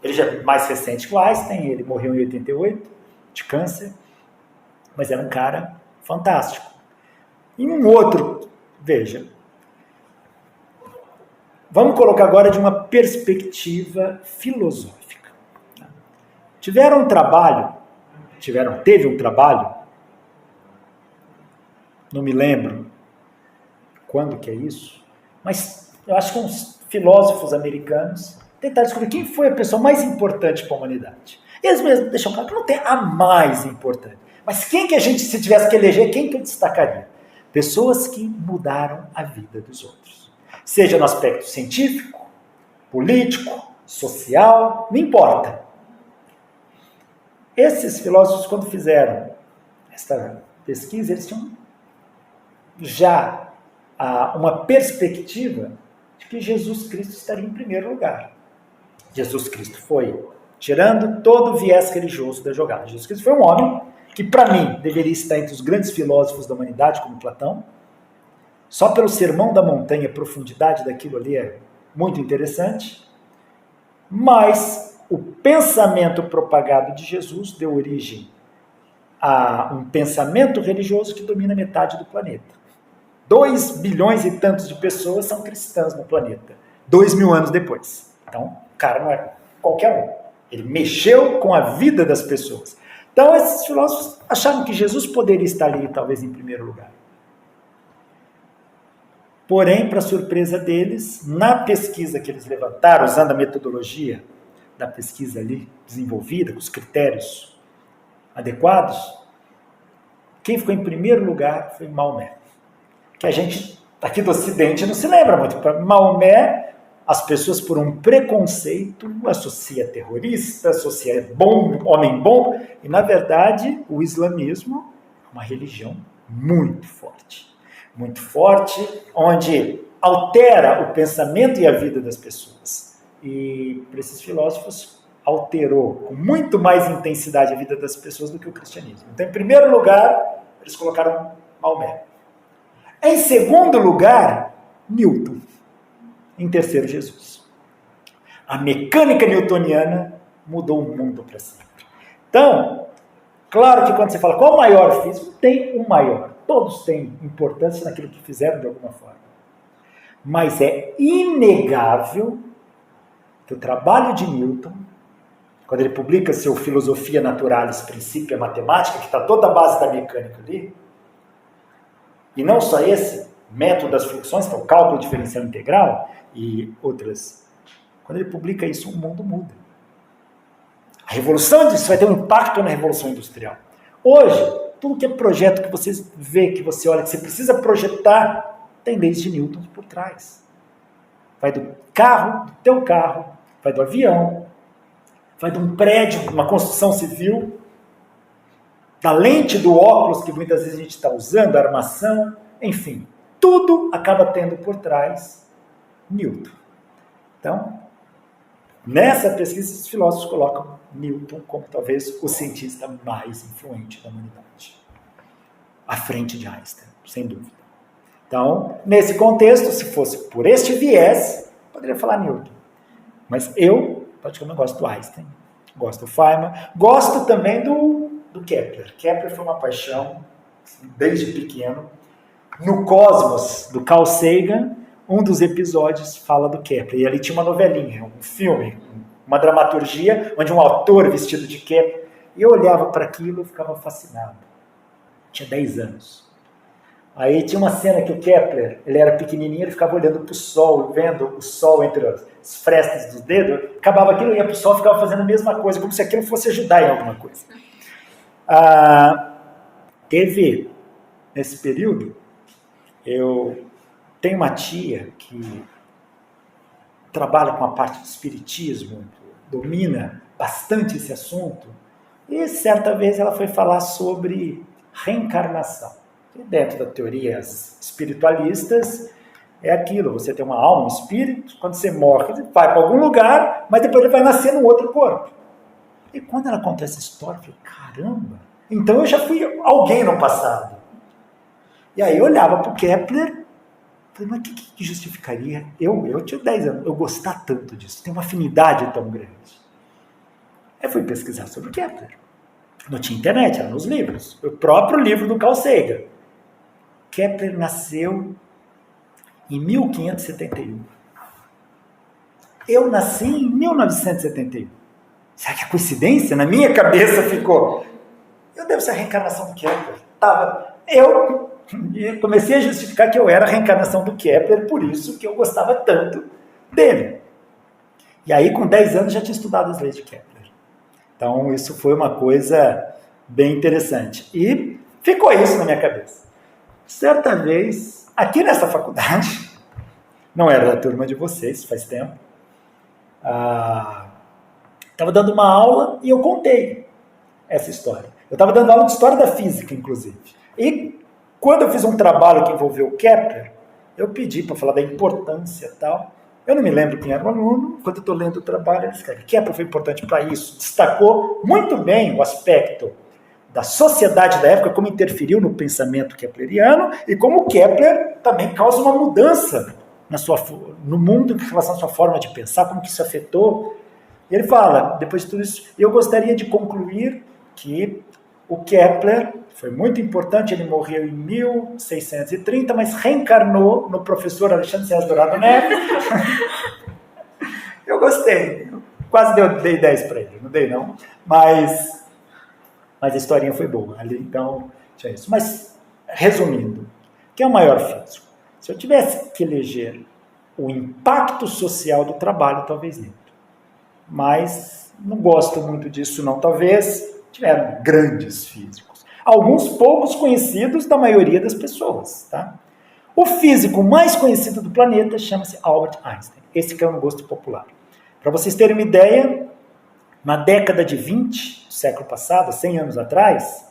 Ele já é mais recente que o Einstein, ele morreu em 88, de câncer, mas era um cara fantástico. E um outro, veja, vamos colocar agora de uma perspectiva filosófica. Teve um trabalho, não me lembro quando que é isso, mas eu acho que uns filósofos americanos tentaram descobrir quem foi a pessoa mais importante para a humanidade. Eles mesmos deixam claro que não tem a mais importante, mas quem que a gente, se tivesse que eleger, quem que eu destacaria? Pessoas que mudaram a vida dos outros. Seja no aspecto científico, político, social, não importa. Esses filósofos, quando fizeram esta pesquisa, eles tinham já uma perspectiva de que Jesus Cristo estaria em primeiro lugar. Jesus Cristo foi tirando todo o viés religioso da jogada. Jesus Cristo foi um homem que, para mim, deveria estar entre os grandes filósofos da humanidade, como Platão. Só pelo Sermão da Montanha, a profundidade daquilo ali é muito interessante. Mas o pensamento propagado de Jesus deu origem a um pensamento religioso que domina metade do planeta. 2 bilhões e tantos de pessoas são cristãs no planeta, 2000 anos depois. Então, o cara não é qualquer um. Ele mexeu com a vida das pessoas. Então, esses filósofos achavam que Jesus poderia estar ali, talvez, em primeiro lugar. Porém, para surpresa deles, na pesquisa que eles levantaram, usando a metodologia da pesquisa ali desenvolvida, com os critérios adequados, quem ficou em primeiro lugar foi Maomé. Que a gente, aqui do Ocidente, não se lembra muito. Para Maomé, as pessoas, por um preconceito, associa terrorista, associa homem bom, e, na verdade, o islamismo é uma religião muito forte, onde altera o pensamento e a vida das pessoas. E para esses filósofos alterou com muito mais intensidade a vida das pessoas do que o cristianismo. Então, em primeiro lugar, eles colocaram Maomé. Em segundo lugar, Newton. Em terceiro, Jesus. A mecânica newtoniana mudou o mundo para sempre. Então, claro que quando você fala qual o maior físico, tem um maior. Todos têm importância naquilo que fizeram de alguma forma. Mas é inegável que o trabalho de Newton, quando ele publica seu Filosofia Naturalis Principia Mathematica, que está toda a base da mecânica ali, e não só esse, método das fluxões, que é o cálculo diferencial integral, e outras, quando ele publica isso, o mundo muda. A revolução disso vai ter um impacto na Revolução Industrial. Hoje, tudo que é projeto que você vê, que você olha, que você precisa projetar, tem leis de Newton por trás. Vai do carro, do teu carro, vai do avião, vai de um prédio, uma construção civil, da lente do óculos que muitas vezes a gente está usando, a armação, enfim, tudo acaba tendo por trás Newton. Então, nessa pesquisa, os filósofos colocam Newton como talvez o cientista mais influente da humanidade, à frente de Einstein, sem dúvida. Então, nesse contexto, se fosse por este viés, poderia falar Newton. Mas eu, praticamente, gosto do Einstein, gosto do Feynman, gosto também do Kepler. Kepler foi uma paixão, desde pequeno. No Cosmos, do Carl Sagan, um dos episódios fala do Kepler. E ali tinha uma novelinha, um filme, uma dramaturgia, onde um autor vestido de Kepler, e eu olhava para aquilo e ficava fascinado. Tinha 10 anos. Aí tinha uma cena que o Kepler, ele era pequenininho, ele ficava olhando para o sol, vendo o sol entre as frestas dos dedos, acabava aquilo, ia para o sol e ficava fazendo a mesma coisa, como se aquilo fosse ajudar em alguma coisa. Teve, nesse período, eu tenho uma tia que trabalha com a parte do espiritismo, domina bastante esse assunto, e certa vez ela foi falar sobre reencarnação. E dentro das teorias espiritualistas, é aquilo, você tem uma alma, um espírito, quando você morre, ele vai para algum lugar, mas depois ele vai nascer num outro corpo. E quando ela contou essa história, eu falei, caramba, então eu já fui alguém no passado. E aí eu olhava para o Kepler, falei, mas o que justificaria eu tinha 10 anos, eu gostar tanto disso, tem uma afinidade tão grande. Aí fui pesquisar sobre o Kepler. Não tinha internet, era nos livros. O próprio livro do Carl Sagan. Kepler nasceu em 1571. Eu nasci em 1971. Será que é coincidência? Na minha cabeça ficou. Eu devo ser a reencarnação do Kepler. Eu comecei a justificar que eu era a reencarnação do Kepler, por isso que eu gostava tanto dele. E aí, com 10 anos, já tinha estudado as leis de Kepler. Então, isso foi uma coisa bem interessante. E ficou isso na minha cabeça. Certa vez, aqui nessa faculdade, não era da turma de vocês, faz tempo, estava dando uma aula e eu contei essa história. Eu estava dando aula de história da física, inclusive. E quando eu fiz um trabalho que envolveu o Kepler, eu pedi para falar da importância e tal. Eu não me lembro quem era o aluno, quando eu estou lendo o trabalho, ele escreve, Kepler foi importante para isso, destacou muito bem o aspecto da sociedade da época, como interferiu no pensamento kepleriano, e como Kepler também causa uma mudança no mundo em relação à sua forma de pensar, como que isso afetou. E ele fala, depois de tudo isso, eu gostaria de concluir que o Kepler foi muito importante, ele morreu em 1630, mas reencarnou no professor Alexandre César Dourado Neves. Eu gostei, quase dei 10 para ele, não dei não, mas a historinha foi boa, ali então tinha isso. Mas, resumindo, quem é o maior físico? Se eu tivesse que eleger o impacto social do trabalho, talvez Newton. Mas não gosto muito disso não, talvez tiveram grandes físicos. Alguns poucos conhecidos da maioria das pessoas. Tá? O físico mais conhecido do planeta chama-se Albert Einstein. Esse que é um gosto popular. Para vocês terem uma ideia, na década de 20 do século passado, 100 anos atrás,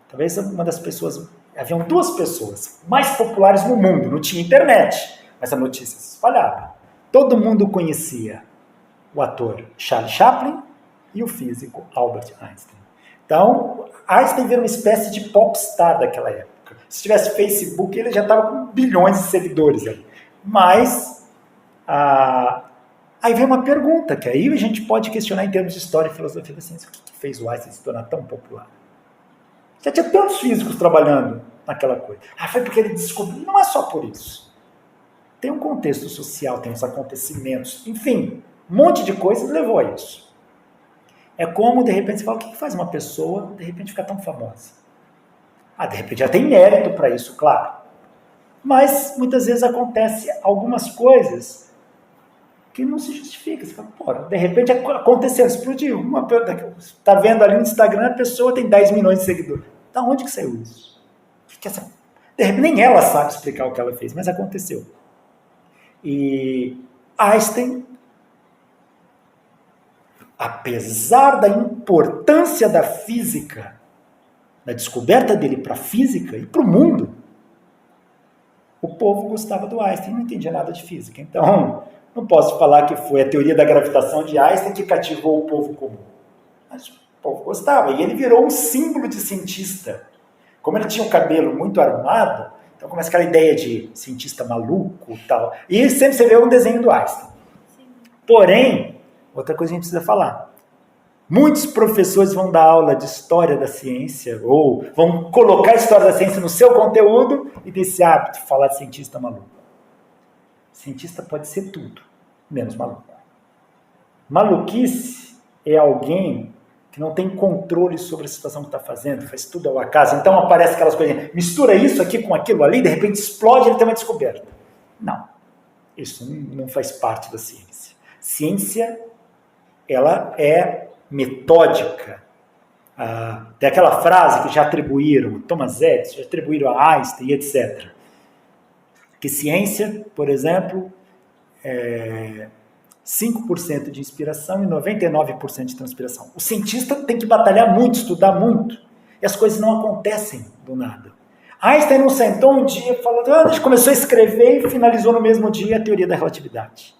talvez uma das pessoas, haviam 2 pessoas mais populares no mundo, não tinha internet, mas a notícia se espalhava. Todo mundo conhecia o ator Charlie Chaplin e o físico Albert Einstein. Então, Einstein era uma espécie de popstar daquela época. Se tivesse Facebook, ele já estava com bilhões de seguidores ali. Mas, aí vem uma pergunta, que aí a gente pode questionar em termos de história e filosofia da ciência. O que fez o Einstein se tornar tão popular? Já tinha tantos físicos trabalhando naquela coisa. Foi porque ele descobriu. Não é só por isso. Tem um contexto social, tem uns acontecimentos, enfim, um monte de coisas levou a isso. É como, de repente, você fala, o que faz uma pessoa, de repente, ficar tão famosa? De repente, já tem mérito para isso, claro. Mas, muitas vezes, acontece algumas coisas que não se justifica. Você fala, de repente, aconteceu, explodiu. Está vendo ali no Instagram, a pessoa tem 10 milhões de seguidores. Da onde que saiu isso? De repente, nem ela sabe explicar o que ela fez, mas aconteceu. E Einstein, apesar da importância da física, da descoberta dele para a física e para o mundo, o povo gostava do Einstein, não entendia nada de física. Então, não posso falar que foi a teoria da gravitação de Einstein que cativou o povo comum. Mas o povo gostava, e ele virou um símbolo de cientista. Como ele tinha um cabelo muito armado, então começa aquela ideia de cientista maluco e tal. E sempre você vê um desenho do Einstein. Porém, outra coisa que a gente precisa falar. Muitos professores vão dar aula de história da ciência, ou vão colocar a história da ciência no seu conteúdo e ter esse hábito de falar de cientista maluco. Cientista pode ser tudo, menos maluco. Maluquice é alguém que não tem controle sobre a situação que está fazendo, faz tudo ao acaso. Então aparece aquelas coisinhas, mistura isso aqui com aquilo ali, de repente explode e ele tem uma descoberta. Não, isso não faz parte da ciência. Ciência, ela é metódica. Tem aquela frase que já atribuíram a Thomas Edison, já atribuíram a Einstein e etc. Que ciência, por exemplo, é 5% de inspiração e 99% de transpiração. O cientista tem que batalhar muito, estudar muito, e as coisas não acontecem do nada. Einstein não sentou um dia e falou, começou a escrever e finalizou no mesmo dia a teoria da relatividade.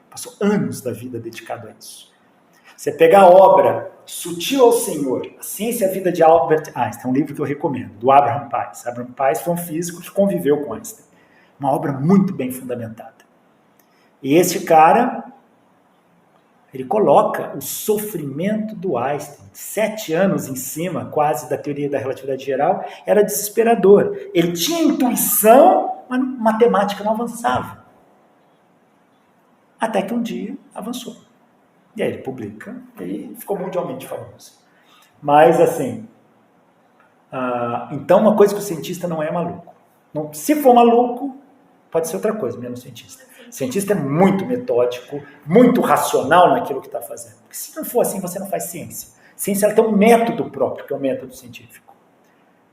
Passou anos da vida dedicado a isso. Você pega a obra Sutil ao Senhor, A Ciência e a Vida de Albert Einstein, um livro que eu recomendo, do Abraham Pais. Abraham Pais foi um físico que conviveu com Einstein. Uma obra muito bem fundamentada. E esse cara, ele coloca o sofrimento do Einstein, 7 anos em cima, quase, da teoria da relatividade geral, era desesperador. Ele tinha intuição, mas matemática não avançava. Até que um dia avançou. E aí ele publica, e ficou mundialmente famoso. Mas, assim, então uma coisa que o cientista não é maluco. Não, se for maluco, pode ser outra coisa, menos cientista. O cientista é muito metódico, muito racional naquilo que está fazendo. Porque se não for assim, você não faz ciência. Ciência ela tem um método próprio, que é o método científico.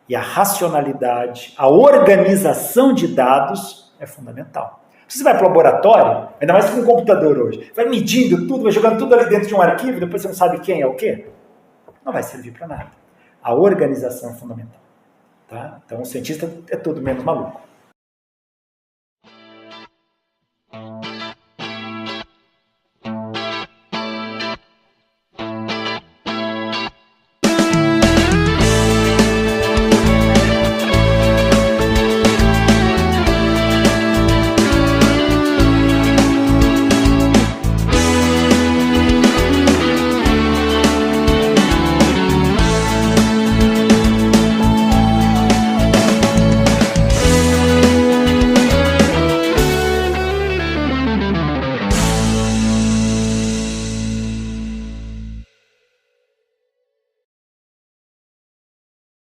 E a racionalidade, a organização de dados é fundamental. Você vai para o laboratório, ainda mais com um computador hoje, vai medindo tudo, vai jogando tudo ali dentro de um arquivo, depois você não sabe quem é o quê? Não vai servir para nada. A organização é fundamental. Tá? Então o cientista é tudo menos maluco.